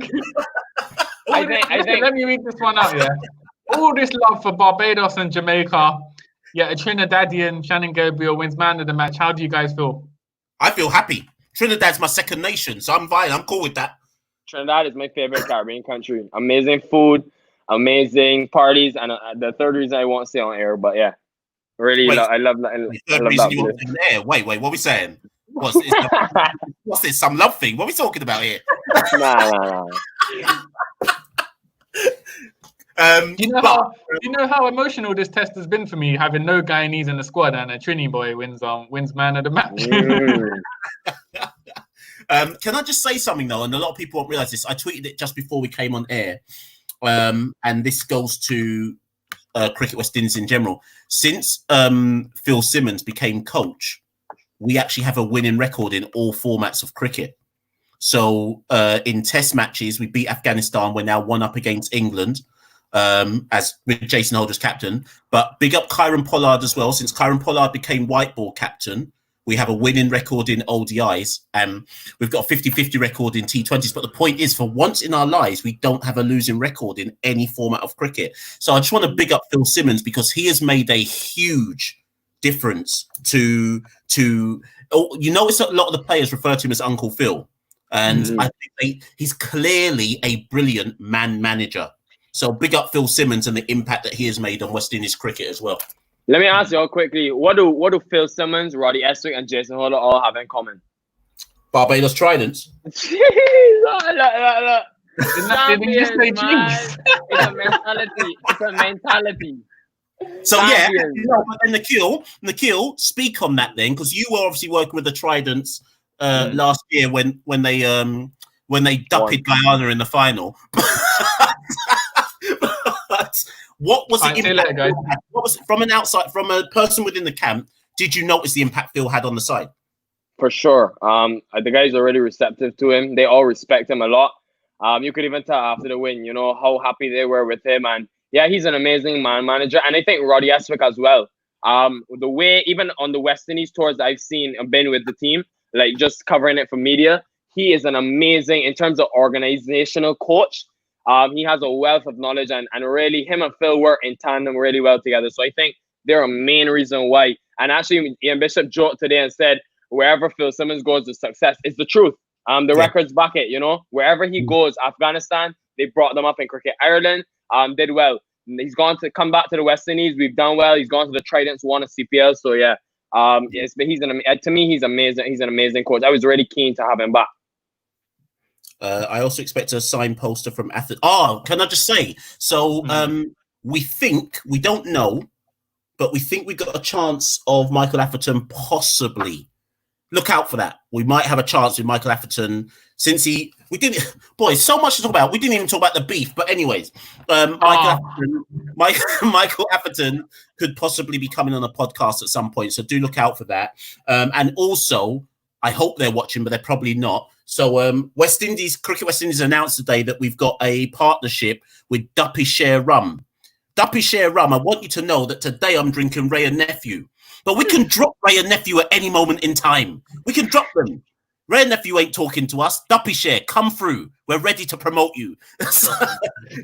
I think. Let me read this one out. Yeah. All this love for Barbados and Jamaica, yet a Trinidadian, Shannon Gabriel, wins man of the match. How do you guys feel? I feel happy. Trinidad's my second nation, so I'm fine. I'm cool with that. Trinidad is my favorite Caribbean country. Amazing food, amazing parties, and the third reason I won't say on air, but yeah, really, I love that. There. Wait, what are we saying? What's this? Some love thing? What are we talking about here? Nah. Do you know how emotional this test has been for me, having no Guyanese in the squad and a Trini boy wins man of the match? Can I just say something though? And a lot of people won't realize this. I tweeted it just before we came on air, and this goes to Cricket West Indies in general. Since Phil Simmons became coach, we actually have a winning record in all formats of cricket. So in test matches, we beat Afghanistan. We're now 1-up against England. As with Jason Holder's captain, but big up Kyron Pollard as well. Since Kyron Pollard became white ball captain, we have a winning record in ODIs, and we've got a 50-50 record in T20s. But the point is, for once in our lives, we don't have a losing record in any format of cricket. So I just want to big up Phil Simmons, because he has made a huge difference to you notice a lot of the players refer to him as Uncle Phil, and I think he's clearly a brilliant manager. So big up Phil Simmons and the impact that he has made on West Indies cricket as well. Let me ask you all quickly: what do Phil Simmons, Roddy Estwick, and Jason Holder all have in common? Barbados Tridents. Look. Didn't you say cheese? It's a mentality. So but then Nikhil, speak on that then, because you were obviously working with the Tridents last year when they dupped Guyana in the final. What was the impact? Guys. What was from an outside, from a person within the camp? Did you notice the impact Phil had on the side? For sure. The guys are really receptive to him. They all respect him a lot. You could even tell after the win, how happy they were with him. And yeah, he's an amazing manager. And I think Roddy Estwick as well. The way, even on the West Indies tours I've seen and been with the team, like just covering it for media, he is an amazing, in terms of organizational coach. He has a wealth of knowledge, and really him and Phil work in tandem really well together. So I think they're a main reason why. And actually, Ian Bishop joked today and said, wherever Phil Simmons goes, the success is the truth. The records back it, wherever he goes. Afghanistan, they brought them up in cricket. Ireland did well. He's gone to come back to the West Indies. We've done well. He's gone to the Tridents, won a CPL. So yeah, yes, but to me, he's amazing. He's an amazing coach. I was really keen to have him back. I also expect a signed poster from Athens. Oh, can I just say? So we don't know, but we think we got a chance of Michael Atherton possibly. Look out for that. We might have a chance with Michael Atherton since so much to talk about. We didn't even talk about the beef, but anyways, Michael Atherton could possibly be coming on a podcast at some point. So do look out for that. And also, I hope they're watching, but they're probably not. So Cricket West Indies announced today that we've got a partnership with Duppy Share Rum. Duppy Share Rum, I want you to know that today I'm drinking Ray and Nephew. But we can drop Ray and Nephew at any moment in time. We can drop them. Ray and Nephew ain't talking to us. Duppy Share, come through. We're ready to promote you.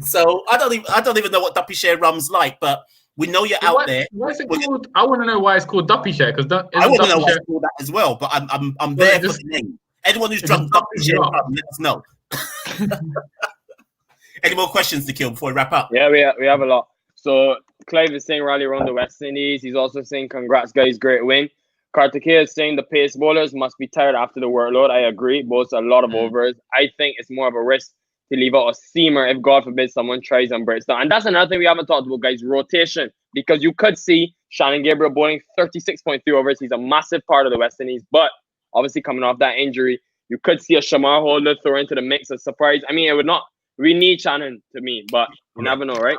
So I don't even know what Duppy Share Rum's like, but we know you're out there. What's it called? I want to know why it's called Duppy Share, because I want to know why it's called that as well. But I'm there for the name. Anyone who's drunk Duppy Share Rum, let us know. Any more questions, Nikhil, before we wrap up? Yeah, we have a lot. So Clive is saying rally around the West Indies. He's also saying congrats, guys, great win. Kartikeya is saying the pace bowlers must be tired after the workload. I agree. Both a lot of overs. I think it's more of a risk to leave out a seamer if, God forbid, someone tries and breaks down. And that's another thing we haven't talked about, guys, rotation. Because you could see Shannon Gabriel bowling 36.3 overs. He's a massive part of the West Indies. But obviously coming off that injury, you could see a Shamar Holder throw into the mix as surprise. I mean, it would not. We need Shannon to me, but you never know, right?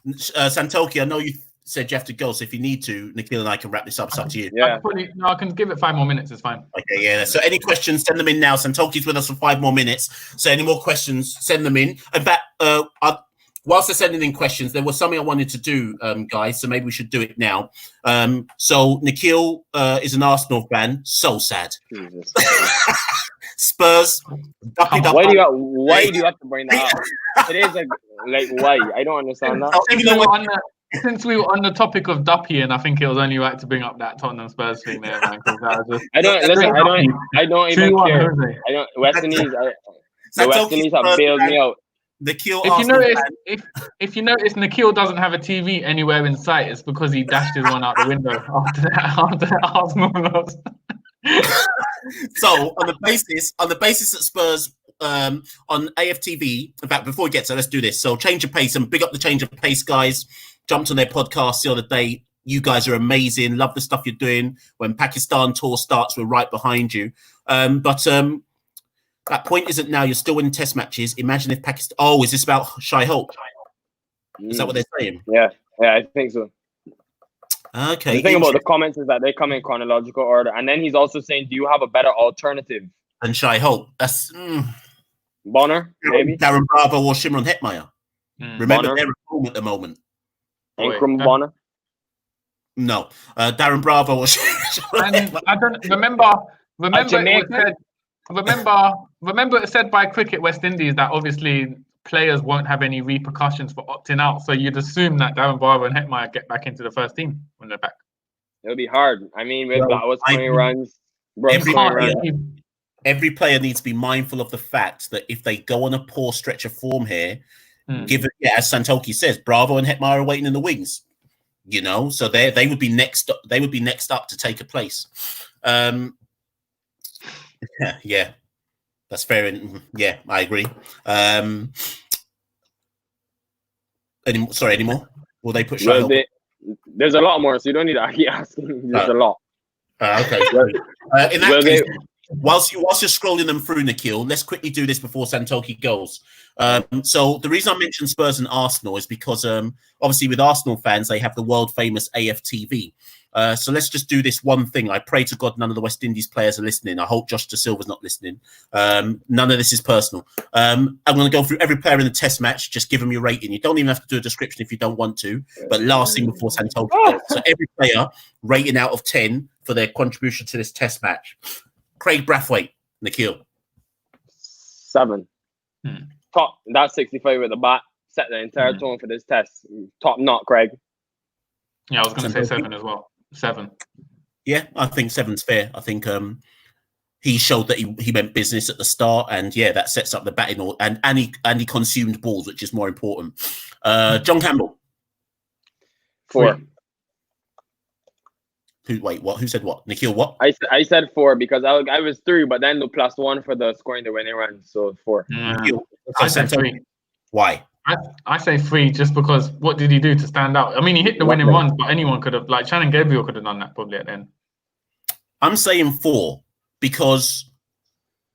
Santoki, I know you said you have to go, so if you need to, Nikhil and I can wrap this up. It's up to you. Yeah. I can give it 5 more minutes. It's fine. Okay, yeah. So any questions, send them in now. Santoki's with us for 5 more minutes. So any more questions, send them in. In fact, whilst they're sending in questions, there was something I wanted to do, guys, so maybe we should do it now. So Nikhil is an Arsenal fan. So sad. Jesus. Spurs. Why do you have to bring that up? It is like why? I don't understand that. Since we were on the topic of Duppy, and I think it was only right to bring up that Tottenham Spurs thing there, man. I don't even care. I don't. West Indies. The West Indies have bailed me out. Nikhil, if you notice, Nikhil doesn't have a TV anywhere in sight. It's because he dashed his one out the window after that Arsenal loss. So on the basis that Spurs on AFTV, in fact, before we get to let's do this. So Change of Pace, and big up the Change of Pace guys. Jumped on their podcast the other day. You guys are amazing. Love the stuff you're doing. When Pakistan tour starts, we're right behind you. But that point isn't now. You're still winning test matches. Imagine if Pakistan. Oh, is this about Shai Hope? Is that what they're saying? Yeah, I think so. Okay. The thing about the comments is that they come in chronological order, and then he's also saying, "Do you have a better alternative?" And Shai Hope. That's Bonner, maybe Darren Bravo or Shimron Hetmeyer. Remember, Bonner. they're at home at the moment. Incrum Bonner. No, Darren Bravo or And I don't remember. Remember it said by Cricket West Indies that obviously players won't have any repercussions for opting out. So you'd assume that Darren Barber and Hetmeyer get back into the first team when they're back. It'll be hard. I mean, with that was 20 runs. Every player needs to be mindful of the fact that if they go on a poor stretch of form here, given as Santoki says, Bravo and Hetmeyer are waiting in the wings. You know, so they would be next. They would be next up to take a place. Yeah, that's fair. Yeah, I agree. Any more? Will they put Shai Hope? There's a lot more, so you don't need to keep asking. There's a lot. Okay. In that case, whilst you're scrolling them through, Nikhil, let's quickly do this before Santoki goes. So the reason I mentioned Spurs and Arsenal is because obviously with Arsenal fans, they have the world famous AFTV. So let's just do this one thing. I pray to God none of the West Indies players are listening. I hope Josh De Silva's not listening. None of this is personal. I'm going to go through every player in the test match. Just give them your rating. You don't even have to do a description if you don't want to. But last thing before Santoki goes. So every player rating out of 10 for their contribution to this test match. Craig Brathwaite, Nikhil. 7. Top. That's 65 with the bat. Set the entire tone for this test. Top knot, Craig. Yeah, I was going to say 7 as well. 7. Yeah, I think 7's fair. I think he showed that he meant business at the start, and yeah, that sets up the batting order, and he consumed balls, which is more important. John Campbell. 4. Who said what? Nikhil, what? I said 4 because I was 3, but then the +1 for the scoring the winning run, so 4. I said 3. Why? I say 3 just because what did he do to stand out? I mean, he hit the winning runs, but anyone could have, like Shannon Gabriel could have done that probably at the end. I'm saying 4 because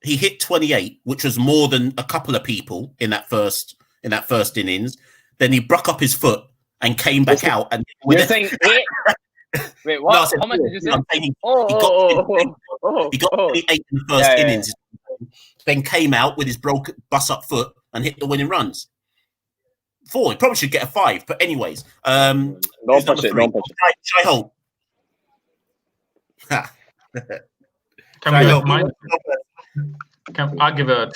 he hit 28, which was more than a couple of people in that first innings. Then he broke up his foot and came back out. And you're saying 8? Wait, what? No, how much did you say? He got 28 in the first innings, then came out with his bust up foot and hit the winning runs. 4. He probably should get a 5, but anyways. Don't push it. Shai Hope. I'll give it a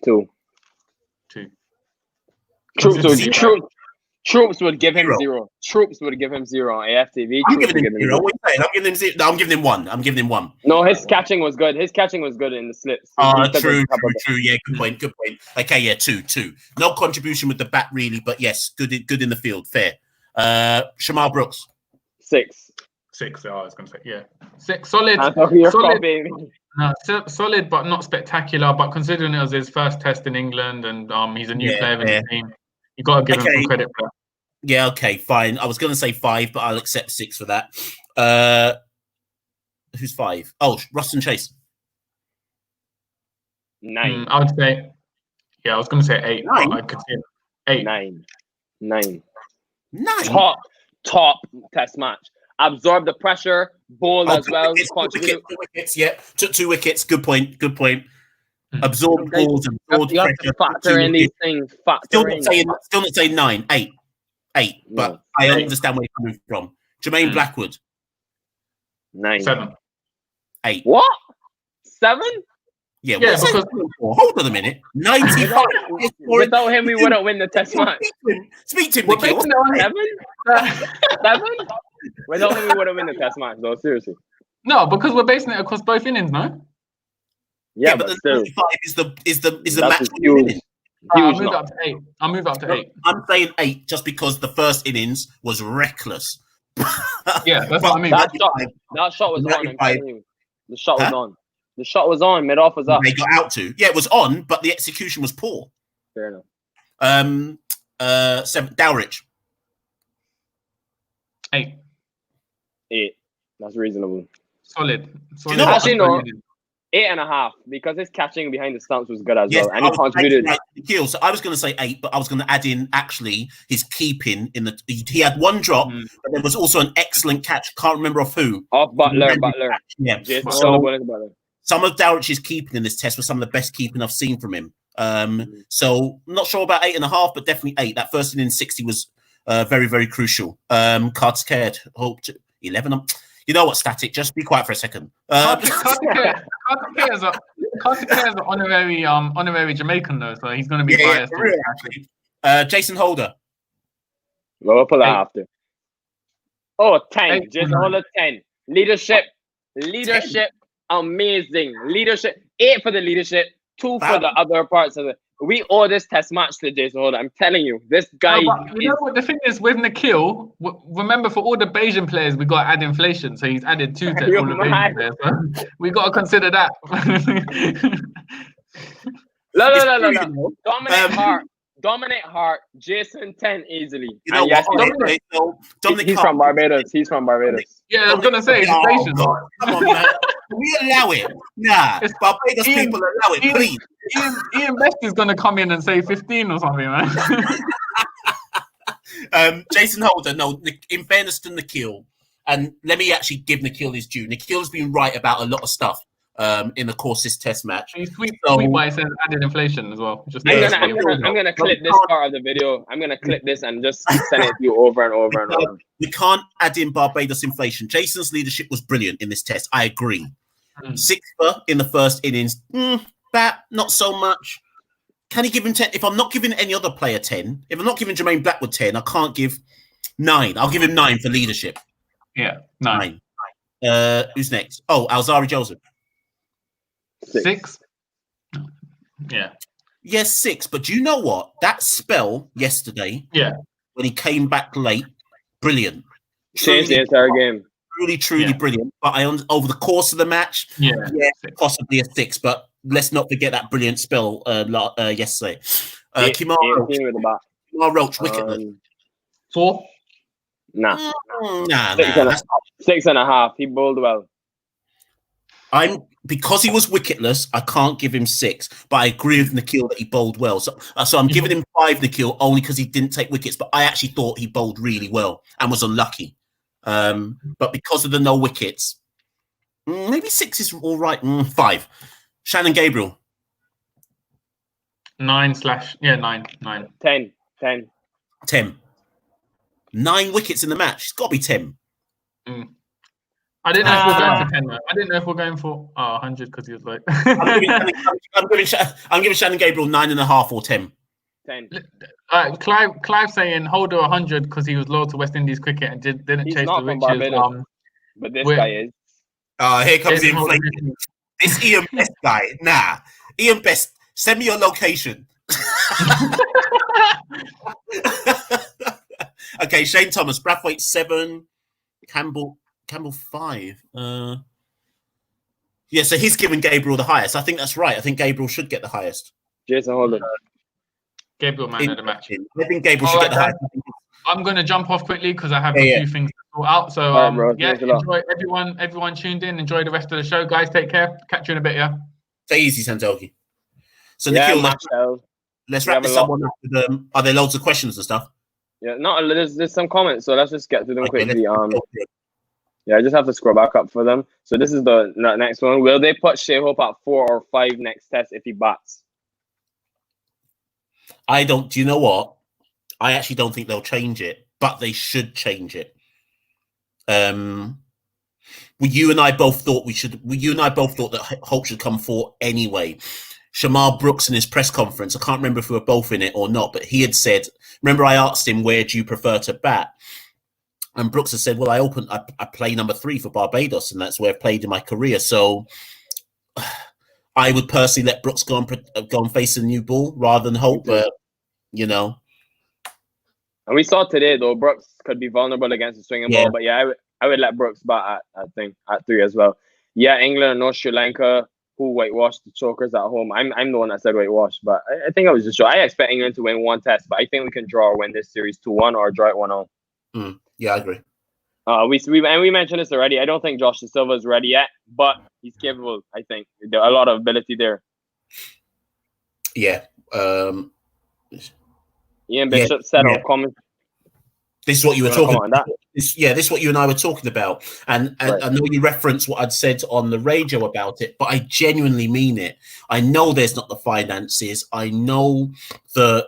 2. 2. Troops would give him 0. 0. Troops would give him 0 on AFTV. I'm Troops giving would him give 0. What are you saying? I'm giving him 0. No, I'm giving him 1. I'm giving him 1. No, his catching was good. His catching was good in the slips. True. Yeah, good point. Okay, yeah, 2. No contribution with the bat really, but yes, good in the field. Fair. Shamar Brooks. 6. 6. I was going to say, yeah. 6. Solid. Solid, but not spectacular. But considering it was his first test in England and he's a new player in the team, you got to give him some credit for that. Yeah, okay, fine. I was going to say 5, but I'll accept 6 for that. Who's 5? Oh, Ruston Chase. 9. I would say, I was going to say 8. 9? But I could say 8. 9. 9. Top test match. Absorb the pressure, bowl as well. 2 wickets, yeah. Took 2 wickets. Good point. Absorb balls, absorb you have to factor in these things. Still not saying 9. 8. But I understand where you're coming from. Jermaine Blackwood. 9. 7. 8. What? 7? Yeah, because hold on a minute. 95. Without him, we wouldn't win the test match. Speak to him, Nikhil. 7? 7? Without him, we wouldn't win the test match, though. Seriously. No, because we're basing it across both innings, no? Yeah, but the 95 is the match. Huge. I'll move up to 8. I'll move up to 8. I'm saying 8 just because the first innings was reckless. Yeah, that's what I mean. That shot was on. I'm telling you. The shot was on. The shot was on. Mid-off was up. They got out to. Yeah, it was on, but the execution was poor. Fair enough. 7. Dowrich. 8. 8. That's reasonable. Solid. You know actually, no. 8.5 because his catching behind the stumps was good as well, and he contributed. So I was going to say 8, but I was going to add in actually his keeping in the. He had 1 drop, but there was also an excellent catch. Can't remember off who. Off Butler. Yeah. So some of Dowrich's keeping in this test was some of the best keeping I've seen from him. So not sure about 8.5, but definitely 8. That first inning 60 was very, very crucial. Cards cared. Hope 11. You know what, Static? Just be quiet for a second. Carter is an honorary Jamaican though, so he's going to be biased. Real, Jason Holder. We'll pull that after. 10. Jason Holder 10. Leadership, 10. Amazing leadership. 8 for the leadership. 2 for the other parts of it. We owe this test match to Jason Holder. I'm telling you, this guy. No, you know what the thing is with Nikhil? Remember, for all the Bayesian players, we got to add inflation, so he's added 2 to all the Bayesian players. So we got to consider that. No. Dominate Hart. Jason 10 easily. You know what? He's from Barbados. Yeah, I was gonna say it's inflation. Come on, man. We allow it. Nah, Barbados people allow it, please. Ian Best is going to come in and say 15 or something, man. Jason Holder, no, in fairness to Nikhil, and let me actually give Nikhil his due. Nikhil's been right about a lot of stuff in the course of this test match. He's sweet by he says added inflation as well. I'm gonna clip this part of the video. I'm gonna clip this and just send it to you over and over and over. We can't add in Barbados inflation. Jason's leadership was brilliant in this test. I agree. 6th in the first innings. Bat, not so much. Can he give him 10? If I'm not giving any other player 10, if I'm not giving Jermaine Blackwood 10, I can't give 9. I'll give him 9 for leadership. Yeah, 9. Who's next? Oh, Alzari Joseph. 6. Yeah. Yes, 6. But do you know what? That spell yesterday, when he came back late, brilliant. Changed the entire game. Truly brilliant. But over the course of the match, possibly a 6. But let's not forget that brilliant spell yesterday. Kemar Roach, wicket. 4? Nah. 6.5. He bowled well. Because he was wicketless, I can't give him 6. But I agree with Nikhil that he bowled well. So I'm giving him 5, Nikhil, only because he didn't take wickets. But I actually thought he bowled really well and was unlucky. But because of the no wickets, maybe 6 is all right. 5. Shannon Gabriel. 9. 10. 10. 9 wickets in the match. It's got to be 10. I didn't know if we're going for 10 though. I didn't know if we're going for 100 because he was like. I'm giving Shannon Gabriel 9.5 or 10. 10. Clive saying Holder 100 because he was loyal to West Indies cricket and didn't He's chase not the from riches. Barbados, but this guy is. Here comes the Jason Holder inflation. This Ian Best guy. Nah. Ian Best, send me your location. Okay, Shane Thomas, Brathwaite 7, Campbell 5. Yeah, so he's given Gabriel the highest. I think that's right. I think Gabriel should get the highest. Jason Holder. Gabriel man of the match. I think Gabriel should get the highest. I'm going to jump off quickly because I have a few things to sort out. So, enjoy everyone tuned in. Enjoy the rest of the show, guys. Take care. Catch you in a bit, yeah? Stay easy, Santoki. So, Nikhil, let's wrap this up. Are there loads of questions and stuff? Yeah, no, there's some comments, so let's just get to them quickly. Yeah, I just have to scroll back up for them. So this is the next one. Will they put Shea Hope at 4 or 5 next test if he bats? I don't. Do you know what? I actually don't think they'll change it, but they should change it. You and I both thought that Hope should come 4 anyway. Shamar Brooks in his press conference, I can't remember if we were both in it or not, but he had said, remember I asked him, where do you prefer to bat? And Brooks has said, well, I play number 3 for Barbados, and that's where I've played in my career. So I would personally let Brooks go and face a new ball rather than Hope, but, you know. And we saw today, though, Brooks could be vulnerable against a swinging ball, but yeah, I would let Brooks bat at 3 as well. Yeah, England and North Sri Lanka, who whitewashed the chokers at home. I'm the one that said whitewash, but I think I was just sure. I expect England to win 1 test, but I think we can draw or win this series 2-1 or draw it 1-0. Yeah, I agree. We mentioned this already. I don't think Josh De Silva is ready yet, but he's capable. I think there are a lot of ability there. Yeah. Ian Bishop said on comment. This is what you were talking about. This is what you and I were talking about. And right. I know you referenced what I'd said on the radio about it, but I genuinely mean it. I know there's not the finances. I know the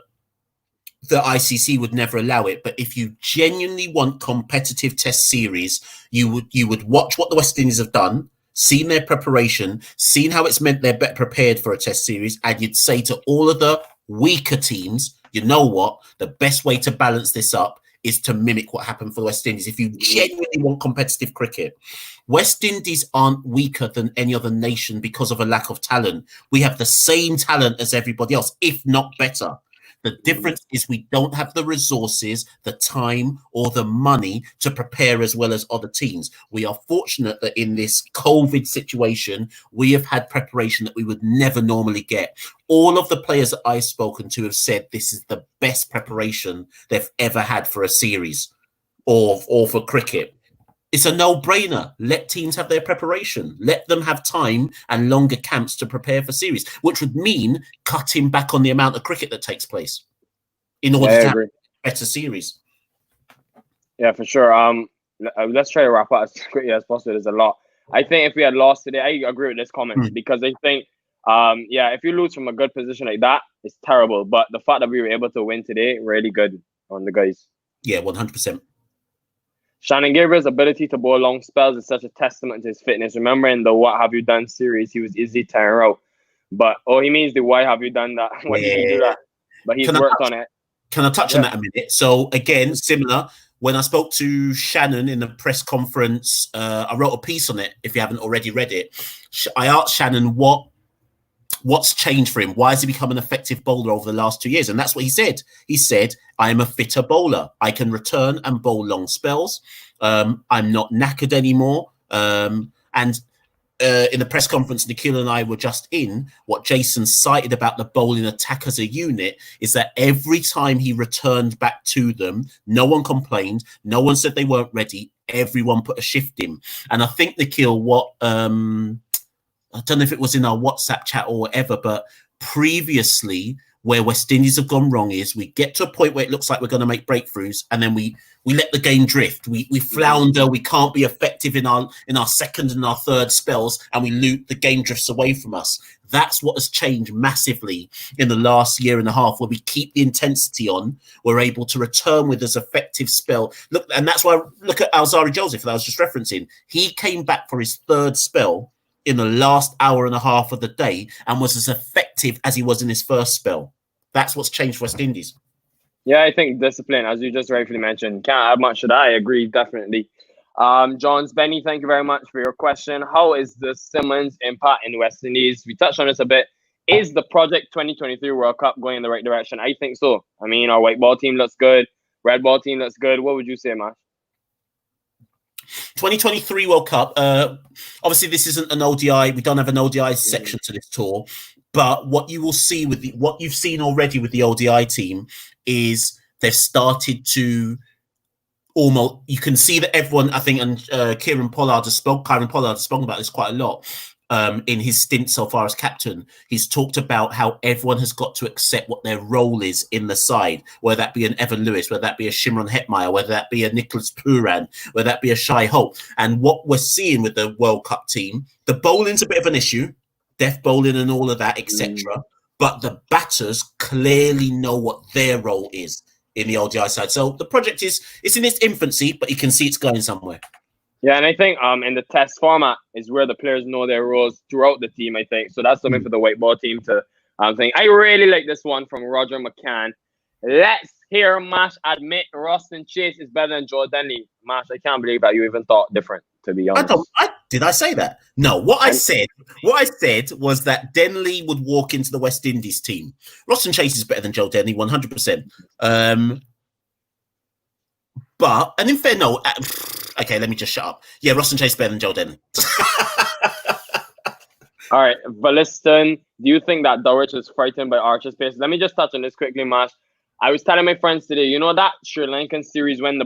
ICC would never allow it. But if you genuinely want competitive test series, you would watch what the West Indies have done, seen their preparation, seen how it's meant they're better prepared for a test series, and you'd say to all of the weaker teams, you know what? The best way to balance this up is to mimic what happened for the West Indies. If you genuinely want competitive cricket, West Indies aren't weaker than any other nation because of a lack of talent. We have the same talent as everybody else, if not better. The difference is we don't have the resources, the time, or the money to prepare as well as other teams. We are fortunate that in this COVID situation, we have had preparation that we would never normally get. All of the players that I've spoken to have said this is the best preparation they've ever had for a series or for cricket. It's a no-brainer. Let teams have their preparation. Let them have time and longer camps to prepare for series, which would mean cutting back on the amount of cricket that takes place in order to have a better series. Yeah, for sure. Let's try to wrap up as quickly as possible. There's a lot. I think if we had lost today, I agree with this comment because I think, if you lose from a good position like that, it's terrible. But the fact that we were able to win today, really good on the guys. Yeah, 100%. Shannon Gabriel's ability to bowl long spells is such a testament to his fitness. Remember in the What Have You Done series, he was easy tearing out. But, he means the Why Have You Done That? Why did he do that? But he's worked on it. Can I touch on that a minute? So, again, similar. When I spoke to Shannon in the press conference, I wrote a piece on it, if you haven't already read it. I asked Shannon what's changed for him. Why has he become an effective bowler over the last 2 years? And that's what he said. He said, I am a fitter bowler. I can return and bowl long spells. I'm not knackered anymore. In the press conference Nikhil and I were just in, what Jason cited about the bowling attack as a unit is that every time he returned back to them, no one complained. No one said they weren't ready. Everyone put a shift in. And I think, Nikhil, I don't know if it was in our WhatsApp chat or whatever, but previously where West Indies have gone wrong is we get to a point where it looks like we're going to make breakthroughs and then we let the game drift. We flounder. We can't be effective in our second and our third spells, and the game drifts away from us. That's what has changed massively in the last year and a half, where we keep the intensity on. We're able to return with as effective spell. Look, and that's why look at Alzari Joseph that I was just referencing. He came back for his third spell in the last hour and a half of the day and was as effective as he was in his first spell. That's what's changed West Indies. Yeah, I think discipline, as you just rightfully mentioned, can't add much to that. I agree, definitely. Johns, Benny, thank you very much for your question. How is the Simmons impact in West Indies? We touched on this a bit. Is the Project 2023 World Cup going in the right direction? I think so. I mean, our white ball team looks good. Red ball team looks good. What would you say, Matt? 2023 World Cup. Obviously, this isn't an ODI. We don't have an ODI section to this tour. But what you will see with what you've seen already with the ODI team is they've started to almost. You can see that everyone, I think, and Kieran Pollard has spoken about this quite a lot in his stint so far as captain. He's talked about how everyone has got to accept what their role is in the side, whether that be an Evan Lewis, whether that be a Shimron Hetmeyer, whether that be a Nicholas Pooran, whether that be a Shai Holt. And what we're seeing with the World Cup team, the bowling's a bit of an issue. Death bowling and all of that, etc. But the batters clearly know what their role is in the ODI side. So the project it's in its infancy, but you can see it's going somewhere. Yeah, and I think in the test format is where the players know their roles throughout the team, I think. So that's something for the white ball team to think. I really like this one from Roger McCann. Let's hear Mash admit Roston Chase is better than Joe Denley. Mash, I can't believe that you even thought different, to be honest. Did I say that? No, what I said was that Denley would walk into the West Indies team. Roston Chase is better than Joe Denley, 100%. But, and in fair, no, okay, let me just shut up. Yeah, Roston Chase is better than Joe Denley. All right, Balliston, do you think that Dulwich is frightened by Archer's pace? Let me just touch on this quickly, Mash. I was telling my friends today, you know that Sri Lankan series when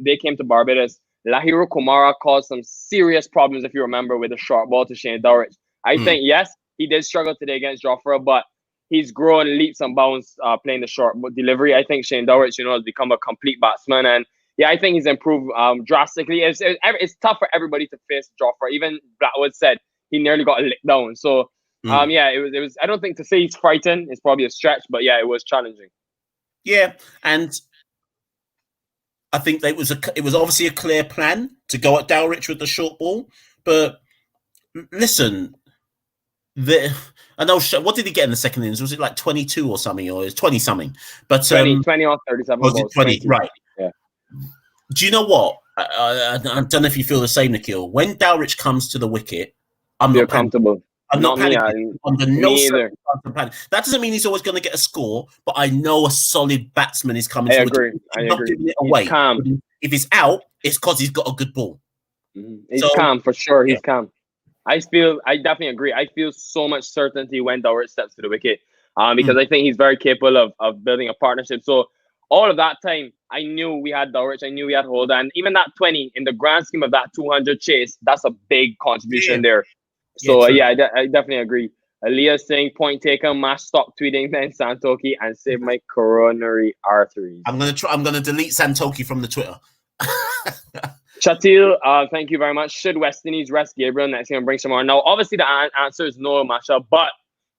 they came to Barbados, Lahiro Kumara caused some serious problems, if you remember, with a short ball to Shane Dulwich. I think, yes, he did struggle today against Jofra, but he's grown leaps and bounds playing the short delivery. I think Shane Dulwich, has become a complete batsman. And yeah, I think he's improved drastically. It's tough for everybody to face Jofra. Even Blackwood said he nearly got licked down. So, yeah, it was. I don't think to say he's frightened is probably a stretch, but yeah, it was challenging. Yeah, and I think it was obviously a clear plan to go at Dulwich with the short ball. But listen, I know what did he get in the second innings? Was it like 22 or something, or it was 20 something? But 20 off 37 balls. 20, right? Yeah. Do you know what? I don't know if you feel the same, Nikhil. When Dulwich comes to the wicket, I'm not comfortable. I'm not panicking. Under no circumstances. That doesn't mean he's always going to get a score, but I know a solid batsman is coming. I agree. Not giving it away. He's calm. If he's out, it's because he's got a good ball. He's calm for sure. He's calm. I definitely agree. I feel so much certainty when Dulwich steps to the wicket, because I think he's very capable of building a partnership. So all of that time, I knew we had Dulwich, I knew we had Holder, and even that 20 in the grand scheme of that 200 chase, that's a big contribution there. So I definitely agree. Aaliyah saying point taken, Mash stop tweeting then Santoki and save my coronary arteries. I'm gonna delete Santoki from the Twitter. Shatil, thank you very much. Should West Indies rest Gabriel next game and bring some more? Now, obviously the answer is no, Masha, but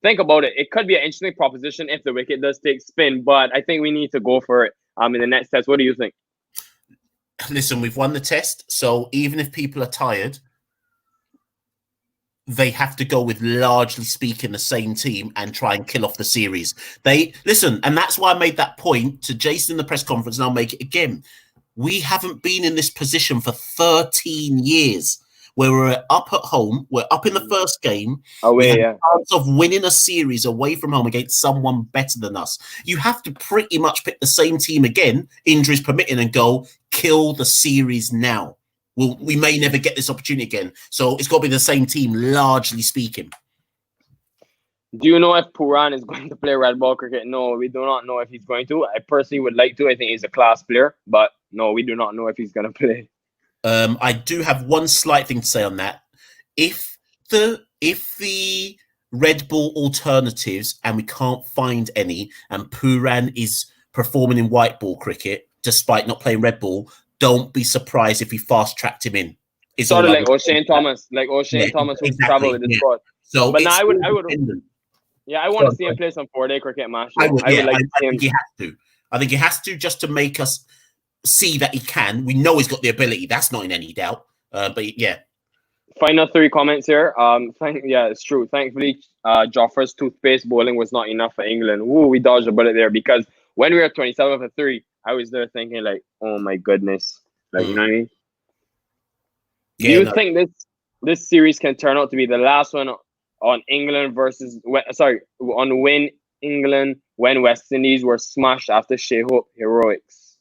think about it. It could be an interesting proposition if the wicket does take spin, but I think we need to go for it in the next test. What do you think? Listen, we've won the test, so even if people are tired, they have to go with, largely speaking, the same team and try and kill off the series. And that's why I made that point to Jason in the press conference, and I'll make it again. We haven't been in this position for 13 years where we're up at home, we're up in the first game, we have a chance of winning a series away from home against someone better than us. You have to pretty much pick the same team again, injuries permitting, and go kill the series now. We may never get this opportunity again. So it's got to be the same team, largely speaking. Do you know if Pooran is going to play red ball cricket? No, we do not know if he's going to. I personally would like to. I think he's a class player. But no, we do not know if he's going to play. I do have one slight thing to say on that. If the red ball alternatives, and we can't find any, and Pooran is performing in white ball cricket, despite not playing red ball, don't be surprised if we fast-tracked him in. It's sort of like O'Shane Thomas. Like O'Shane Thomas who travel with the squad. So, but now I would I want to see him play some 4-day cricket match. I think he has to. I think he has to, just to make us see that he can. We know he's got the ability. That's not in any doubt. But yeah. Final 3 comments here. Yeah, it's true. Thankfully, Jofra's toothpaste bowling was not enough for England. Ooh, we dodged a bullet there because when we were 27 for 3, I was there thinking like, oh my goodness, like you know what I mean. Do you think this series can turn out to be the last one on England versus on win England when West Indies were smashed after Shea Hope heroics?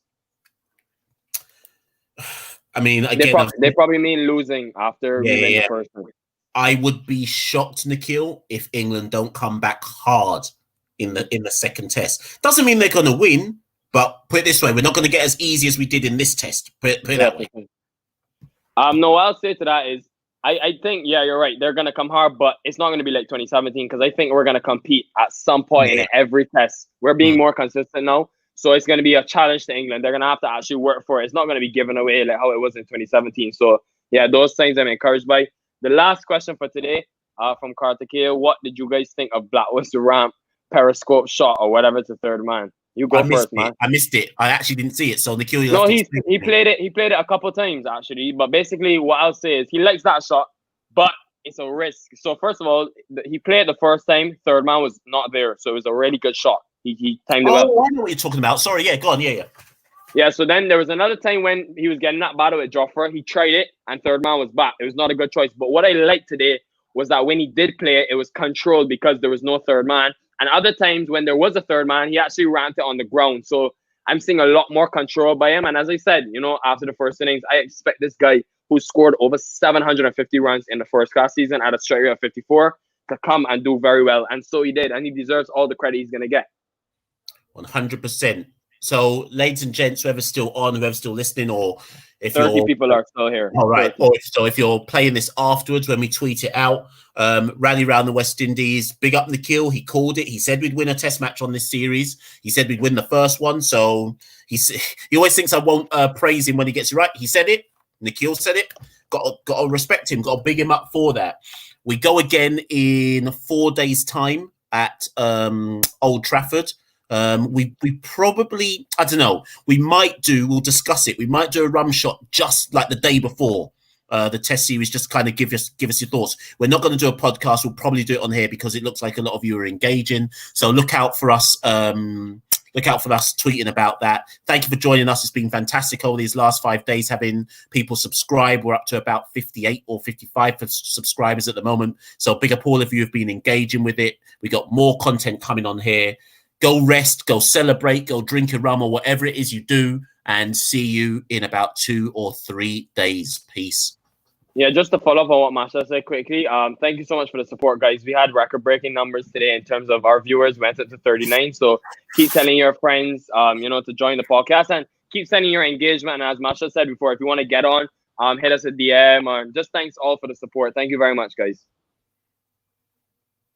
I mean, again, they probably mean losing after we win the first one. I would be shocked, Nikhil, if England don't come back hard in the second test. Doesn't mean they're going to win, but put it this way, we're not going to get as easy as we did in this test. Put it that way. No, what I'll say to that is, I think, yeah, you're right. They're going to come hard, but it's not going to be like 2017 because I think we're going to compete at some point in every test. We're being more consistent now. So it's going to be a challenge to England. They're going to have to actually work for it. It's not going to be given away like how it was in 2017. So, yeah, those things I'm encouraged by. The last question for today from Karthikeya, what did you guys think of Blackwood's ramp periscope shot or whatever to third man? You go first, man. I missed it. I actually didn't see it. So Nikhil, no, he played it. He played it a couple times actually. But basically, what I'll say is he likes that shot, but it's a risk. So first of all, he played it the first time. Third man was not there, so it was a really good shot. He timed it well. Oh, I know what you're talking about. Sorry, yeah, go on, yeah. Yeah, so then there was another time when he was getting that battle with Jofra. He tried it, and third man was back. It was not a good choice. But what I liked today was that when he did play it, it was controlled because there was no third man. And other times when there was a third man, he actually ramped it on the ground. So I'm seeing a lot more control by him. And as I said, after the first innings, I expect this guy who scored over 750 runs in the first class season at a strike rate of 54 to come and do very well. And so he did. And he deserves all the credit he's going to get. 100%. So, ladies and gents, whoever's still on, whoever's still listening, or if 30 people are still here. All right. Or if you're playing this afterwards when we tweet it out, rally around the West Indies, big up Nikhil. He called it. He said we'd win a test match on this series. He said we'd win the first one. So he always thinks I won't praise him when he gets it right. He said it. Nikhil said it. Got to respect him. Got to big him up for that. We go again in 4 days' time at Old Trafford. We probably, I don't know, we'll discuss it. We might do a rum shot just like the day before the test series, just kind of give us your thoughts. We're not going to do a podcast. We'll probably do it on here because it looks like a lot of you are engaging. So look out for us. Look out for us tweeting about that. Thank you for joining us. It's been fantastic over these last 5 days having people subscribe. We're up to about 58 or 55 subscribers at the moment. So big up all of you who've been engaging with it. We got more content coming on here. Go rest, go celebrate, go drink a rum or whatever it is you do, and see you in about 2 or 3 days. Peace. Yeah, just to follow up on what Masha said quickly, thank you so much for the support, guys. We had record-breaking numbers today in terms of our viewers went up to 39. So keep telling your friends, to join the podcast and keep sending your engagement. And as Masha said before, if you want to get on, hit us a DM. Or just thanks all for the support. Thank you very much, guys.